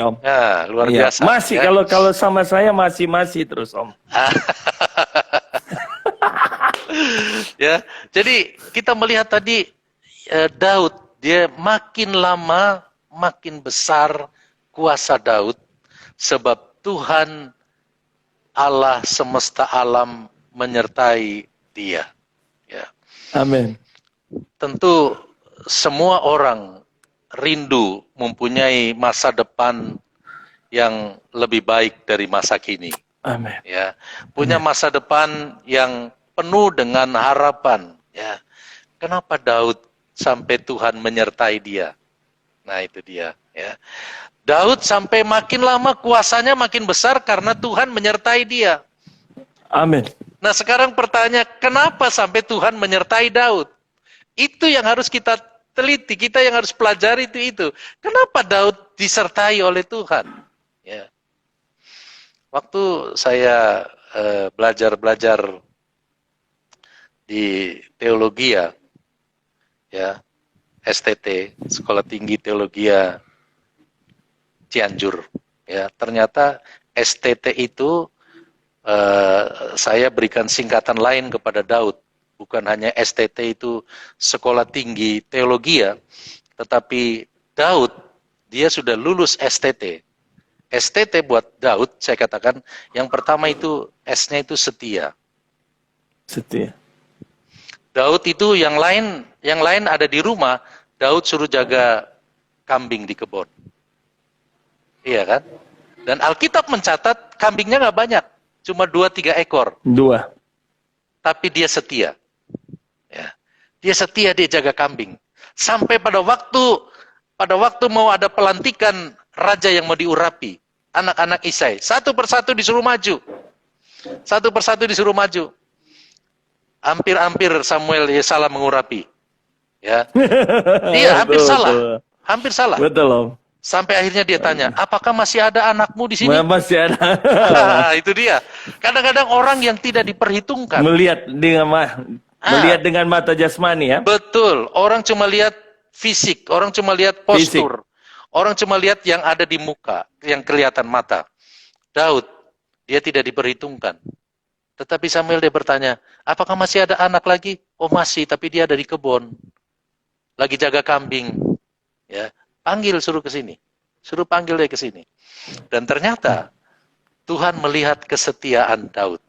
Om.
Ya, luar biasa.
Masih, ya. Kalau sama saya masih terus Om.
Ya, jadi kita melihat tadi Daud, dia makin lama makin besar kuasa Daud, sebab Tuhan Allah semesta alam menyertai dia. Ya.
Amin.
Tentu semua orang rindu mempunyai masa depan yang lebih baik dari masa kini.
Amin.
Ya, punya masa depan yang penuh dengan harapan. Ya, kenapa Daud sampai Tuhan menyertai dia? Nah itu dia. Ya, Daud sampai makin lama kuasanya makin besar karena Tuhan menyertai dia.
Amin.
Nah sekarang pertanyaan, kenapa sampai Tuhan menyertai Daud? Itu yang harus kita teliti, kita yang harus pelajari itu. Kenapa Daud disertai oleh Tuhan? Ya. Waktu saya belajar di teologi ya, STT, Sekolah Tinggi Teologi Cianjur. Ya, ternyata STT itu saya berikan singkatan lain kepada Daud. Bukan hanya STT itu Sekolah Tinggi Teologi tetapi Daud, dia sudah lulus STT. STT buat Daud, saya katakan, yang pertama itu S-nya itu setia.
Setia.
Daud itu yang lain ada di rumah, Daud suruh jaga kambing di kebun. Iya kan? Dan Alkitab mencatat kambingnya nggak banyak, cuma 2-3 ekor.
2.
Tapi dia setia. Ya. Dia setia, dia jaga kambing. Sampai pada waktu mau ada pelantikan raja yang mau diurapi, anak-anak Isai, satu persatu disuruh maju. Satu persatu disuruh maju. Hampir Samuel ya salah mengurapi. Ya. Dia hampir salah. Hampir salah.
Betul, Om.
Sampai akhirnya dia tanya, apakah masih ada anakmu di sini?
Masih ada.
Itu dia. Kadang-kadang orang yang tidak diperhitungkan.
Melihat dengan mata jasmani ya.
Betul. Orang cuma lihat fisik. Orang cuma lihat postur. Orang cuma lihat yang ada di muka. Yang kelihatan mata. Daud, dia tidak diperhitungkan. Tetapi Samuel dia bertanya, apakah masih ada anak lagi? Oh masih, tapi dia ada di kebun. Lagi jaga kambing. Ya. Panggil, suruh ke sini. Suruh panggil dia ke sini. Dan ternyata Tuhan melihat kesetiaan Daud.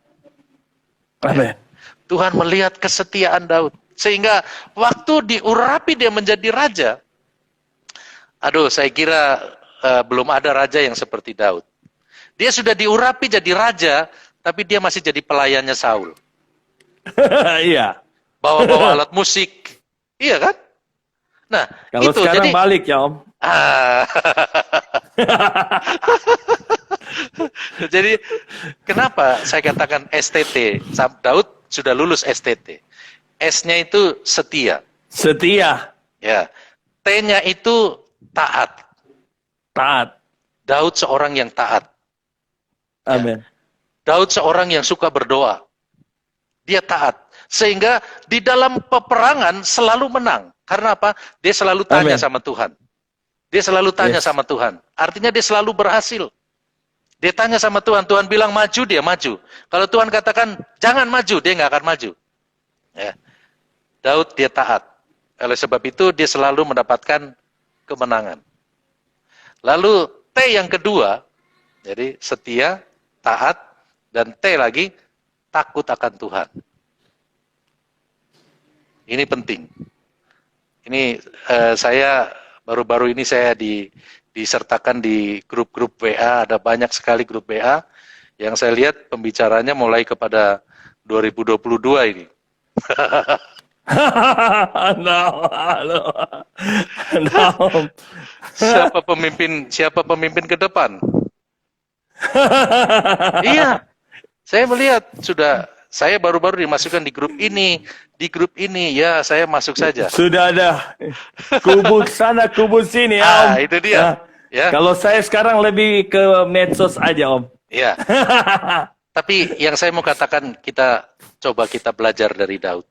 Amin.
Tuhan melihat kesetiaan Daud. Sehingga waktu diurapi dia menjadi raja. Aduh, saya kira belum ada raja yang seperti Daud. Dia sudah diurapi jadi raja, tapi dia masih jadi pelayannya Saul.
Iya.
Bawa-bawa alat musik. Iya kan? Nah,
kalau
itu,
sekarang
jadi,
balik ya Om.
Jadi kenapa saya katakan STT? Daud sudah lulus STT. S-nya itu setia.
Setia.
Ya. T-nya itu taat.
Taat.
Daud seorang yang taat.
Amin.
Ya. Daud seorang yang suka berdoa. Dia taat. Sehingga di dalam peperangan selalu menang. Karena apa? Dia selalu tanya sama Tuhan. Dia selalu tanya sama Tuhan. Artinya dia selalu berhasil. Dia tanya sama Tuhan. Tuhan bilang maju, dia maju. Kalau Tuhan katakan jangan maju, dia nggak akan maju. Ya. Daud dia taat. Oleh sebab itu dia selalu mendapatkan kemenangan. Lalu T yang kedua, jadi setia, taat, dan T lagi, takut akan Tuhan. Ini penting. Ini saya baru-baru ini saya disertakan di grup-grup WA, ada banyak sekali grup WA yang saya lihat pembicaranya mulai kepada 2022 ini. Siapa pemimpin ke depan? Iya, saya melihat saya baru-baru dimasukkan di grup ini, ya saya masuk saja.
Sudah ada kubu sana, kubu sini, Om.
Itu dia. Ya.
Kalau saya sekarang lebih ke medsos aja, Om.
Ya. Tapi yang saya mau katakan, kita belajar dari Daud.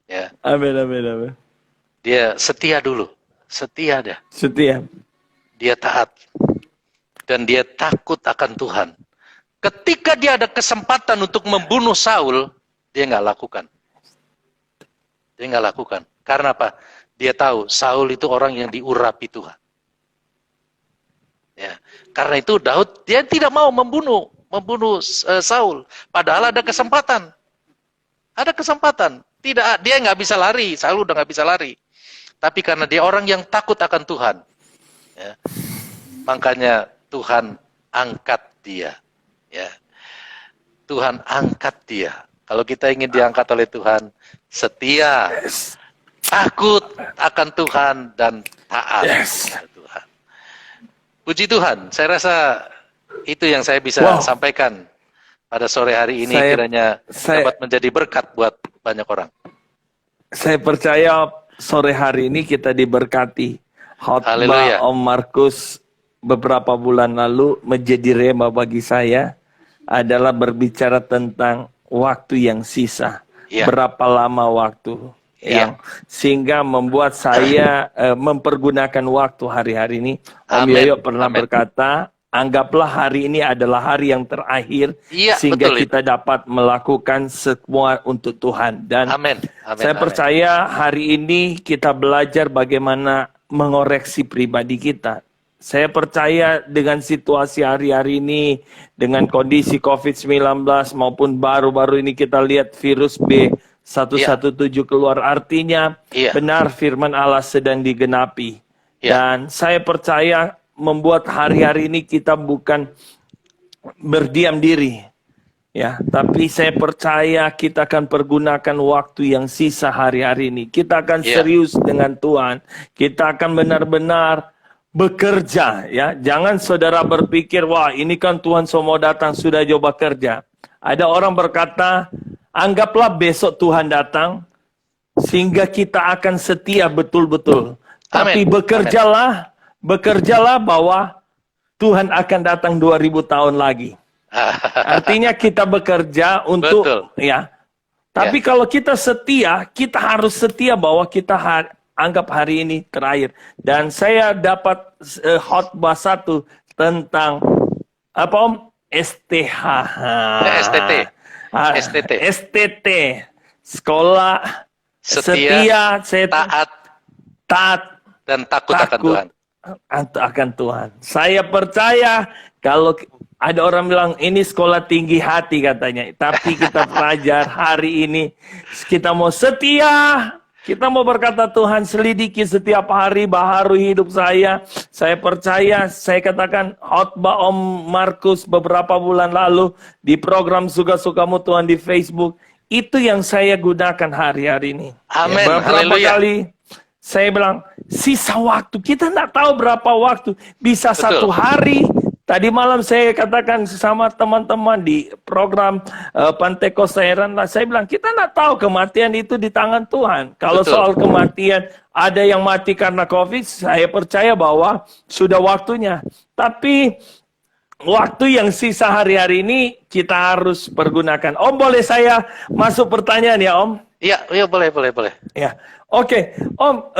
Ya.
Amin.
Dia setia dulu, setia dah.
Setia.
Dia taat dan dia takut akan Tuhan. Ketika dia ada kesempatan untuk membunuh Saul, dia nggak lakukan. Dia nggak lakukan. Karena apa? Dia tahu Saul itu orang yang diurapi Tuhan. Ya. Karena itu Daud dia tidak mau membunuh Saul. Padahal ada kesempatan. Ada kesempatan. Tidak, dia nggak bisa lari. Saul udah nggak bisa lari. Tapi karena dia orang yang takut akan Tuhan, ya, makanya Tuhan angkat dia. Ya. Tuhan angkat dia. Kalau kita ingin diangkat oleh Tuhan, setia, takut akan Tuhan, dan taat kepada Tuhan. Puji Tuhan, saya rasa itu yang saya bisa sampaikan pada sore hari ini, kiranya dapat menjadi berkat buat banyak orang. Saya percaya sore hari ini kita diberkati. Khotbah Om Markus beberapa bulan lalu menjadi rema bagi saya adalah berbicara tentang waktu yang sisa. Berapa lama waktu yang sehingga membuat saya mempergunakan waktu hari-hari ini. Om Yoyo pernah berkata, anggaplah hari ini adalah hari yang terakhir, sehingga kita dapat melakukan semua untuk Tuhan. Dan saya percaya hari ini kita belajar bagaimana mengoreksi pribadi kita. Saya percaya dengan situasi hari-hari ini, dengan kondisi COVID-19 maupun baru-baru ini kita lihat virus B117 keluar, artinya benar firman Allah sedang digenapi. Dan saya percaya membuat hari-hari ini kita bukan berdiam diri, ya, tapi saya percaya kita akan pergunakan waktu yang sisa hari-hari ini. Kita akan serius dengan Tuhan. Kita akan benar-benar bekerja, ya. Jangan saudara berpikir, wah ini kan Tuhan semua datang, sudah coba kerja. Ada orang berkata, anggaplah besok Tuhan datang, sehingga kita akan setia betul-betul. Tapi bekerjalah bahwa Tuhan akan datang 2000 tahun lagi. Artinya kita bekerja untuk, ya. Tapi kalau kita setia, kita harus setia bahwa kita anggap hari ini terakhir. Dan saya dapat khotbah satu tentang apa Om? STH. STT. Sekolah setia, taat dan takut akan Tuhan. Akan Tuhan. Saya percaya kalau ada orang bilang ini sekolah tinggi hati katanya, tapi kita belajar hari ini kita mau setia. Kita mau berkata Tuhan selidiki setiap hari baharui hidup saya. Saya percaya, saya katakan khotbah Om Markus beberapa bulan lalu di program Suka-Sukamu Tuhan di Facebook. Itu yang saya gunakan hari-hari ini. Amin. Ya, beberapa kali saya bilang, sisa waktu. Kita tidak tahu berapa waktu. Bisa satu hari. Tadi malam saya katakan sama teman-teman di program Pantekosteran, saya bilang kita tidak tahu kematian itu di tangan Tuhan. Kalau soal kematian ada yang mati karena COVID, saya percaya bahwa sudah waktunya. Tapi waktu yang sisa hari-hari ini kita harus pergunakan. Om, boleh saya masuk pertanyaan ya Om? Iya boleh. Ya, oke. Om,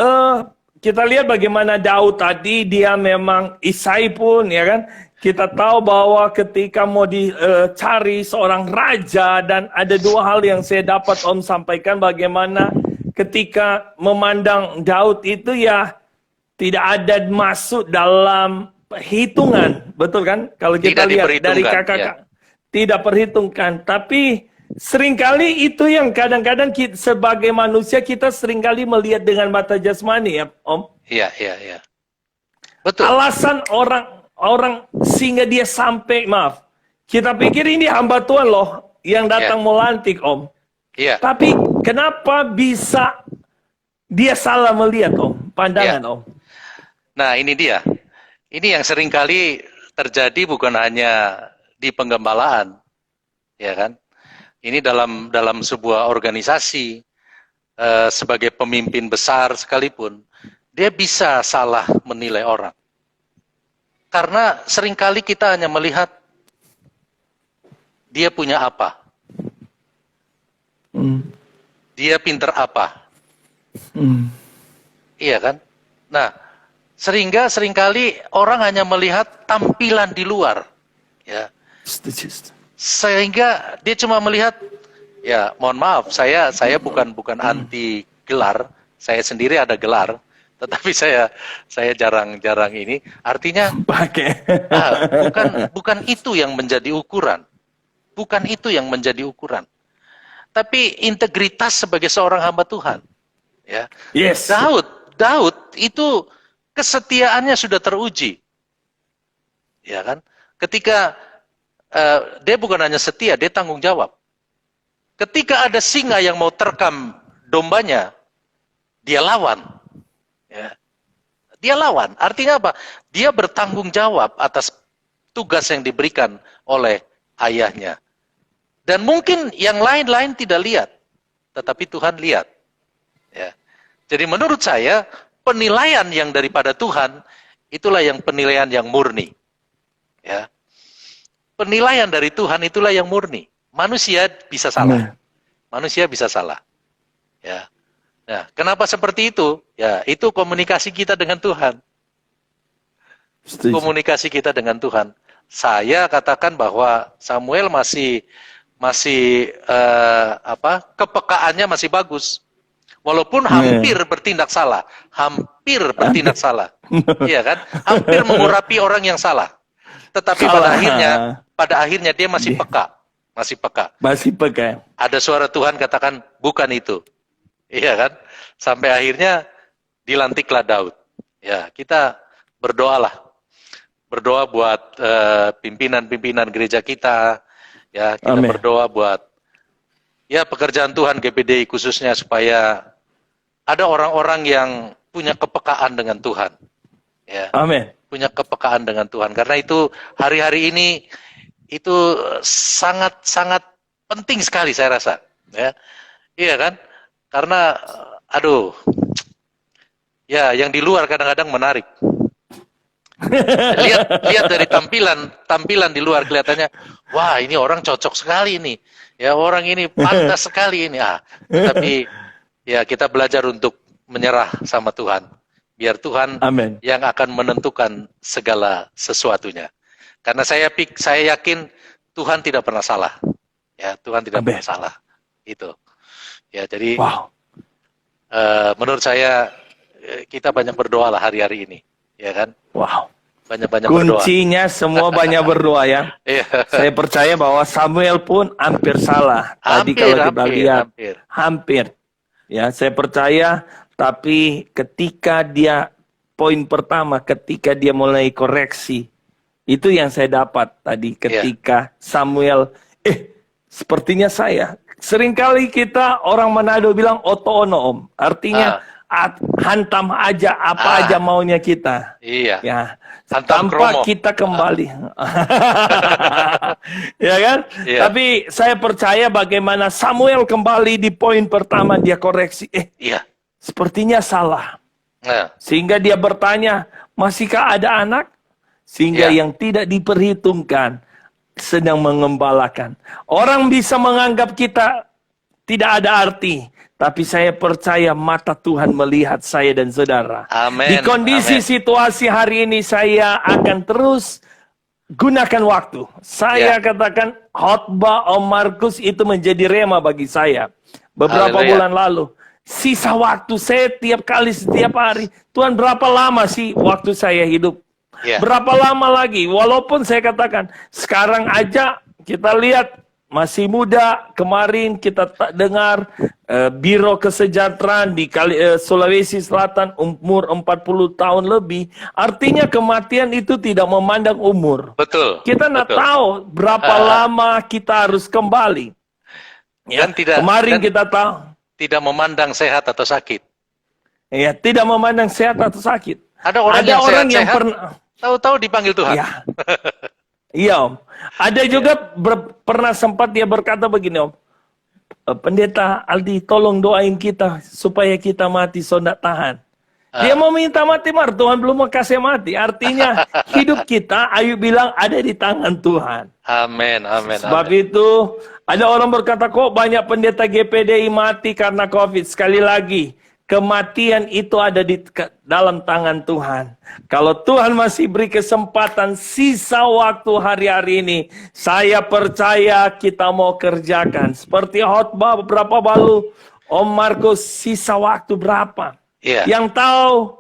kita lihat bagaimana Daud tadi, dia memang Isai pun, ya kan? Kita tahu bahwa ketika mau dicari seorang raja, dan ada dua hal yang saya dapat Om sampaikan, bagaimana ketika memandang Daud itu ya tidak ada masuk dalam
hitungan, betul kan? Kalau kita
Tidak
lihat dari
diperhitungkan,
kakak, tidak perhitungkan. Tapi seringkali itu yang kadang-kadang sebagai manusia kita seringkali melihat dengan mata jasmani, ya, Om.
Iya, iya, iya. Betul.
Alasan orang sehingga dia sampai, maaf, kita pikir ini hamba Tuhan loh yang datang melantik, Om.
Iya.
Tapi kenapa bisa dia salah melihat, Om? Pandangan, Om.
Nah, ini dia. Ini yang seringkali terjadi bukan hanya di penggembalaan, ya kan? Ini dalam sebuah organisasi, sebagai pemimpin besar sekalipun, dia bisa salah menilai orang. Karena seringkali kita hanya melihat dia punya apa, dia pinter apa, iya kan? Nah, seringkali orang hanya melihat tampilan di luar, ya. Sehingga dia cuma melihat, ya mohon maaf, saya bukan anti gelar, saya sendiri ada gelar, tetapi saya jarang ini. Artinya bukan itu yang menjadi ukuran, bukan itu yang menjadi ukuran, tapi integritas sebagai seorang hamba Tuhan. Ya,
yes.
Daud itu kesetiaannya sudah teruji, ya kan? Ketika dia bukan hanya setia, dia tanggung jawab. Ketika ada singa yang mau terkam dombanya, dia lawan. Ya. Dia lawan. Artinya apa? Dia bertanggung jawab atas tugas yang diberikan oleh ayahnya. Dan mungkin yang lain-lain tidak lihat, tetapi Tuhan lihat. Ya. Jadi menurut saya, penilaian yang daripada Tuhan, itulah yang penilaian yang murni. Ya. Penilaian dari Tuhan itulah yang murni. Manusia bisa salah. Manusia bisa salah. Ya. Nah, kenapa seperti itu? Ya, itu komunikasi kita dengan Tuhan.
Setuju.
Komunikasi kita dengan Tuhan. Saya katakan bahwa Samuel masih kepekaannya masih bagus. Walaupun hampir bertindak salah, iya kan? Hampir mengurapi orang yang salah. Tetapi pada akhirnya dia masih peka. Ada suara Tuhan katakan, bukan itu. Iya kan? Sampai akhirnya dilantiklah Daud. Ya, kita berdoalah. Berdoa buat pimpinan-pimpinan gereja kita. Ya, kita berdoa buat pekerjaan Tuhan GPDI khususnya, supaya ada orang-orang yang punya kepekaan dengan Tuhan. Ya.
Amin.
Punya kepekaan dengan Tuhan. Karena itu hari-hari ini itu sangat penting sekali saya rasa. Ya. Iya kan? Karena yang di luar kadang-kadang menarik. lihat dari tampilan di luar kelihatannya, wah ini orang cocok sekali ini. Ya, orang ini pantas sekali ini. Tetapi ya kita belajar untuk menyerah sama Tuhan. Biar Tuhan yang akan menentukan segala sesuatunya. Karena saya yakin Tuhan tidak pernah salah. Ya, Tuhan tidak pernah salah. Itu. Ya, jadi menurut saya kita banyak berdoa lah hari-hari ini, ya kan?
Wow.
Banyak-banyak berdoa.
Kuncinya semua banyak berdoa ya. Saya percaya bahwa Samuel pun hampir salah. Tadi kalau kita lihat hampir. Ya, saya percaya. Tapi ketika dia, poin pertama, ketika dia mulai koreksi, itu yang saya dapat tadi. Ketika Samuel, sepertinya saya. Seringkali kita orang Manado bilang oto-ono, Om. Artinya hantam aja apa aja maunya kita.
Iya.
Ya.
Hantam
tanpa
kromo.
kita kembali. Ya kan? Iya. Tapi saya percaya bagaimana Samuel kembali di poin pertama, dia koreksi. Sepertinya salah. Sehingga dia bertanya, masihkah ada anak? Sehingga yang tidak diperhitungkan sedang mengembalakan. Orang bisa menganggap kita tidak ada arti. Tapi saya percaya mata Tuhan melihat saya dan saudara.
Amen.
Di kondisi situasi hari ini saya akan terus gunakan waktu. Saya katakan khotbah Om Markus itu menjadi rema bagi saya. Beberapa bulan lalu. Sisa waktu saya setiap hari. Tuhan, berapa lama sih waktu saya hidup?
Ya.
Berapa lama lagi? Walaupun saya katakan, sekarang aja kita lihat masih muda. Kemarin kita dengar Biro Kesejahteraan di Sulawesi Selatan umur 40 tahun lebih. Artinya kematian itu tidak memandang umur.
Betul.
Kita nggak
betul.
tahu berapa lama kita harus kembali. Ya, kemarin kita tahu.
Tidak memandang sehat atau sakit.
Ya, tidak memandang sehat atau sakit.
Ada orang
Ada
yang
orang yang
sehat-sehat,
pernah,
tahu-tahu dipanggil Tuhan.
ya, iya Om. Ada juga pernah sempat dia berkata begini Om, Pendeta Aldi tolong doain kita supaya kita mati so nggak tahan. Dia mau minta mati, Tuhan belum mau kasih mati. Artinya hidup kita, Ayub bilang ada di tangan Tuhan.
Amin, amin.
Sebab
amin.
itu ada orang berkata kok banyak pendeta GPDI mati karena COVID. Sekali lagi, kematian itu ada di dalam tangan Tuhan. Kalau Tuhan masih beri kesempatan sisa waktu hari-hari ini, saya percaya kita mau kerjakan. Seperti khotbah beberapa lalu, Om Markus, sisa waktu berapa?
Iya.
Yang tahu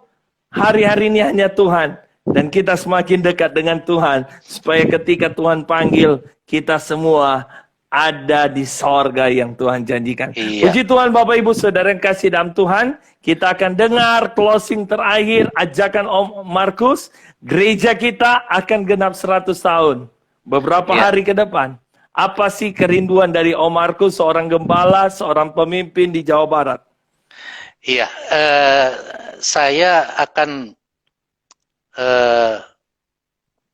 hari-hari ini hanya Tuhan. Dan kita semakin dekat dengan Tuhan. Supaya ketika Tuhan panggil, kita semua ada di sorga yang Tuhan janjikan.
Iya.
Puji Tuhan Bapak Ibu Saudara yang kasih dalam Tuhan. Kita akan dengar closing terakhir ajakan Om Markus. Gereja kita akan genap 100 tahun. Beberapa hari ke depan. Apa sih kerinduan dari Om Markus, seorang gembala, seorang pemimpin di Jawa Barat?
Iya, saya akan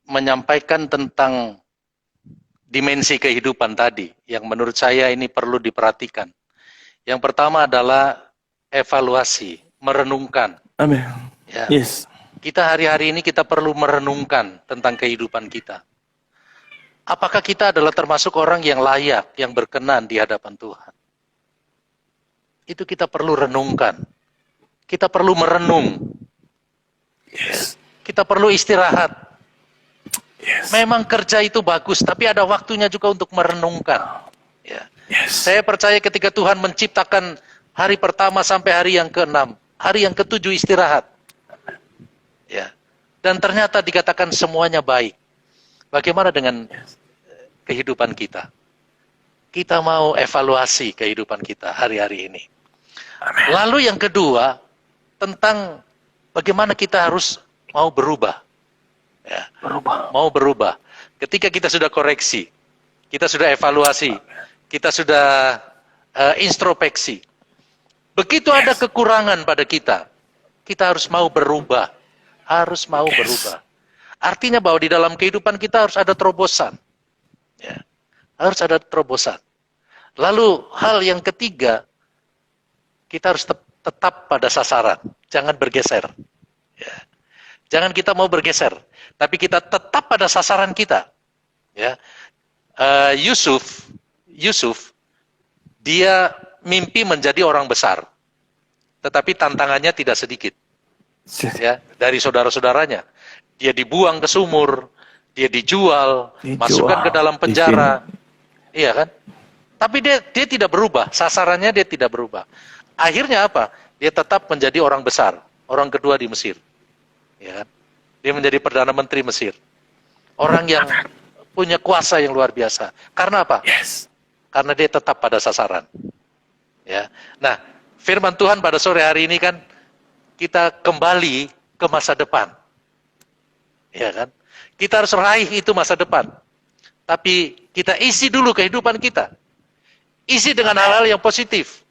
menyampaikan tentang dimensi kehidupan tadi yang menurut saya ini perlu diperhatikan. Yang pertama adalah evaluasi, merenungkan.
Amin.
Ya.
Yes.
Kita hari-hari ini kita perlu merenungkan tentang kehidupan kita. Apakah kita adalah termasuk orang yang layak, yang berkenan di hadapan Tuhan? Itu kita perlu renungkan. Kita perlu merenung.
Yes.
Kita perlu istirahat.
Yes.
Memang kerja itu bagus, tapi ada waktunya juga untuk merenungkan. Ya.
Yes.
Saya percaya ketika Tuhan menciptakan hari pertama sampai hari yang ke-6, hari yang ke-7 istirahat. Ya. Dan ternyata dikatakan semuanya baik. Bagaimana dengan kehidupan kita? Kita mau evaluasi kehidupan kita hari-hari ini.
Amen.
Lalu yang kedua, tentang bagaimana kita harus mau berubah. Ya, mau berubah. Ketika kita sudah koreksi, kita sudah evaluasi, kita sudah introspeksi. Begitu ada kekurangan pada kita, kita harus mau berubah. Harus mau berubah. Artinya bahwa di dalam kehidupan kita harus ada terobosan. Ya. Harus ada terobosan. Lalu hal yang ketiga, kita harus tetap pada sasaran. Jangan bergeser. Ya. Jangan kita mau bergeser. Tapi kita tetap pada sasaran kita. Ya. Yusuf, dia mimpi menjadi orang besar. Tetapi tantangannya tidak sedikit. Ya, dari saudara-saudaranya. Dia dibuang ke sumur, dia dijual, masukkan ke dalam penjara. Iya kan? Tapi dia tidak berubah, sasarannya dia tidak berubah. Akhirnya apa? Dia tetap menjadi orang besar, orang kedua di Mesir. Ya kan? Dia menjadi Perdana Menteri Mesir. Orang yang punya kuasa yang luar biasa. Karena apa?
Yes.
Karena dia tetap pada sasaran. Ya. Nah, firman Tuhan pada sore hari ini kan, kita kembali ke masa depan. Ya kan? Kita harus raih itu masa depan. Tapi kita isi dulu kehidupan kita. Isi dengan hal-hal yang positif.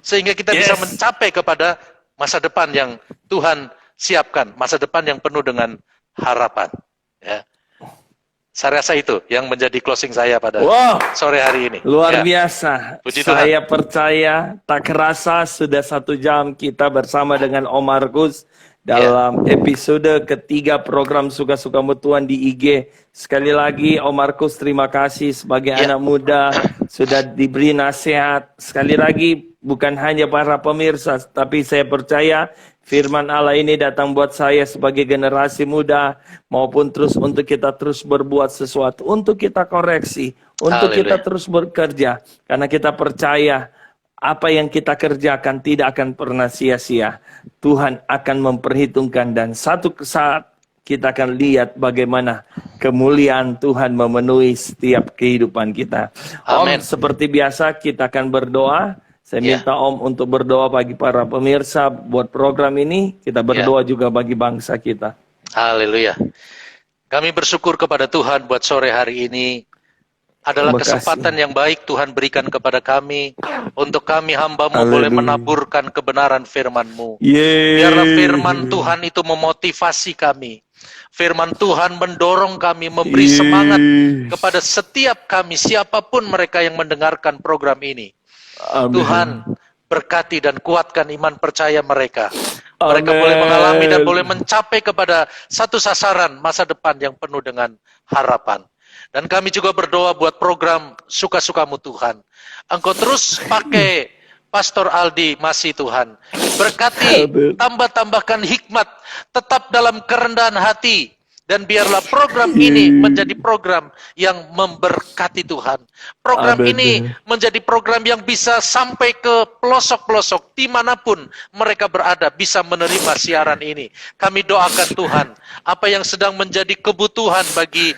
Sehingga kita bisa mencapai kepada masa depan yang Tuhan siapkan. Masa depan yang penuh dengan harapan. Ya. Saya rasa itu yang menjadi closing saya pada sore hari ini.
Luar biasa.
Puji
Saya
Tuhan.
percaya tak kerasa sudah 1 jam kita bersama dengan Om Markus dalam episode ketiga program Suka-Sukamu Tuhan di IG. Sekali lagi Om Markus, terima kasih sebagai anak muda sudah diberi nasihat. Sekali lagi bukan hanya para pemirsa, tapi saya percaya firman Allah ini datang buat saya sebagai generasi muda maupun terus untuk kita terus berbuat sesuatu, untuk kita koreksi, untuk kita terus bekerja. Karena kita percaya apa yang kita kerjakan tidak akan pernah sia-sia. Tuhan akan memperhitungkan dan satu saat kita akan lihat bagaimana kemuliaan Tuhan memenuhi setiap kehidupan kita.
Amin.
Om, seperti biasa kita akan berdoa. Saya minta Om untuk berdoa bagi para pemirsa buat program ini. Kita berdoa juga bagi bangsa kita.
Haleluya. Kami bersyukur kepada Tuhan buat sore hari ini. Adalah kesempatan yang baik Tuhan berikan kepada kami untuk kami hamba-Mu boleh menaburkan kebenaran firman-Mu. Biarlah firman Tuhan itu memotivasi kami. Firman Tuhan mendorong kami, memberi semangat kepada setiap kami, siapapun mereka yang mendengarkan program ini. Amin. Tuhan berkati dan kuatkan iman percaya mereka. Mereka boleh mengalami dan boleh mencapai kepada satu sasaran masa depan yang penuh dengan harapan. Dan kami juga berdoa buat program Suka-Sukamu Tuhan. Engkau terus pakai Pastor Aldi masih Tuhan. Berkati, tambah-tambahkan hikmat, tetap dalam kerendahan hati. Dan biarlah program ini menjadi program yang memberkati Tuhan. Program ini menjadi program yang bisa sampai ke pelosok-pelosok, dimanapun mereka berada, bisa menerima siaran ini. Kami doakan Tuhan, apa yang sedang menjadi kebutuhan bagi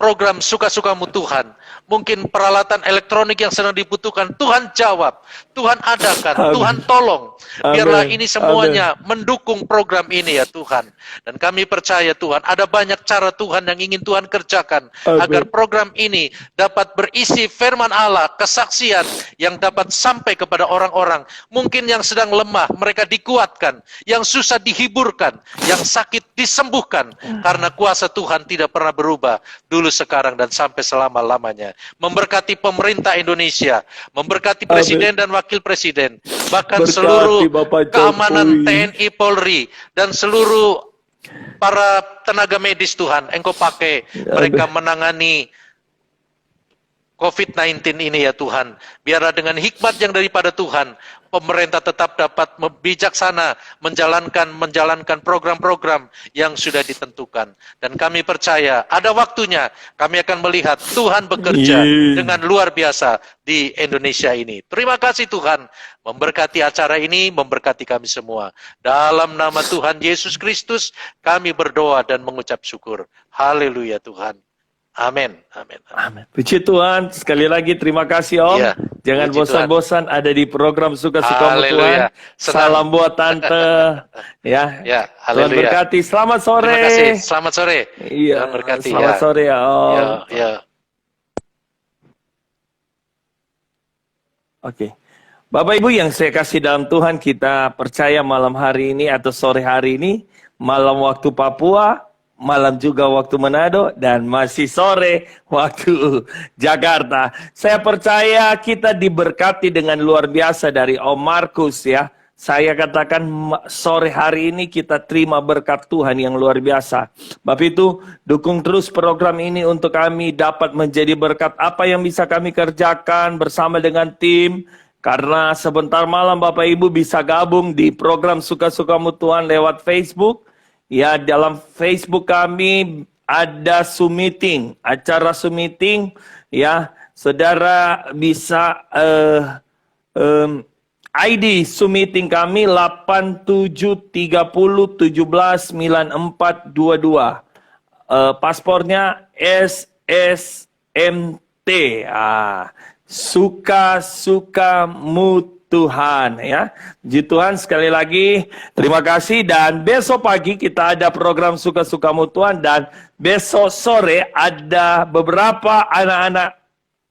program Suka-Sukamu Tuhan. Mungkin peralatan elektronik yang sedang dibutuhkan, Tuhan jawab, Tuhan adakan, Tuhan tolong. Biarlah ini semuanya mendukung program ini ya Tuhan. Dan kami percaya Tuhan, ada banyak cara Tuhan yang ingin Tuhan kerjakan. Agar program ini dapat berisi firman Allah, kesaksian yang dapat sampai kepada orang-orang. Mungkin yang sedang lemah, mereka dikuatkan. Yang susah dihiburkan, yang sakit disembuhkan. Karena kuasa Tuhan tidak pernah berubah. Dulu, sekarang, dan sampai selama-lamanya. Memberkati pemerintah Indonesia, memberkati presiden dan wakil presiden, bahkan berkati seluruh keamanan TNI, Polri, dan seluruh para tenaga medis Tuhan. Engkau pakai mereka menangani COVID-19 ini ya Tuhan. Biarlah dengan hikmat yang daripada Tuhan, pemerintah tetap dapat bijaksana menjalankan program-program yang sudah ditentukan. Dan kami percaya ada waktunya kami akan melihat Tuhan bekerja dengan luar biasa di Indonesia ini. Terima kasih Tuhan, memberkati acara ini, memberkati kami semua. Dalam nama Tuhan Yesus Kristus kami berdoa dan mengucap syukur. Haleluya Tuhan. Amin. Amin.
Amin. Puji Tuhan, sekali lagi terima kasih Om. Ya, jangan bosan-bosan ada di program Suka-Sukamu Tuhan. Salam buat Tante. Ya.
Ya,
Tuhan berkati. Selamat sore.
Terima kasih. Selamat sore.
Iya.
Tuhan berkati.
Selamat sore ya Om.
Ya.
Oke. Bapak Ibu yang saya kasih dalam Tuhan, kita percaya malam hari ini atau sore hari ini, malam waktu Papua, malam juga waktu Manado, dan masih sore waktu Jakarta. Saya percaya kita diberkati dengan luar biasa dari Om Markus ya. Saya katakan sore hari ini kita terima berkat Tuhan yang luar biasa. Bapak itu dukung terus program ini untuk kami dapat menjadi berkat. Apa yang bisa kami kerjakan bersama dengan tim. Karena sebentar malam Bapak Ibu bisa gabung di program Suka-Sukamu Tuhan lewat Facebook. Ya, dalam Facebook kami ada Zoom meeting, acara Zoom meeting. Ya, saudara bisa ID Zoom meeting kami 8730179422. Paspornya SSMT. Suka-Sukamu Tuhan ya. Puji Tuhan, sekali lagi terima kasih, dan besok pagi kita ada program Suka-Sukamu Tuhan, dan besok sore ada beberapa anak-anak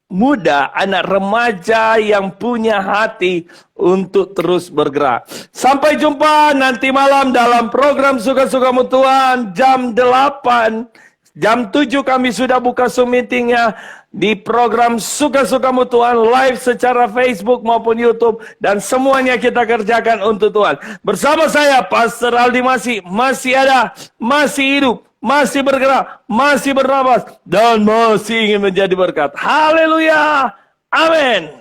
muda, anak remaja yang punya hati untuk terus bergerak. Sampai jumpa nanti malam dalam program Suka-Sukamu Tuhan jam 8. Jam 7 kami sudah buka Zoom meetingnya di program Suka-Sukamu Tuhan live secara Facebook maupun YouTube, dan semuanya kita kerjakan untuk Tuhan. Bersama saya Pastor Aldi masih ada, masih hidup, masih bergerak, masih bernapas, dan masih ingin menjadi berkat. Haleluya. Amin.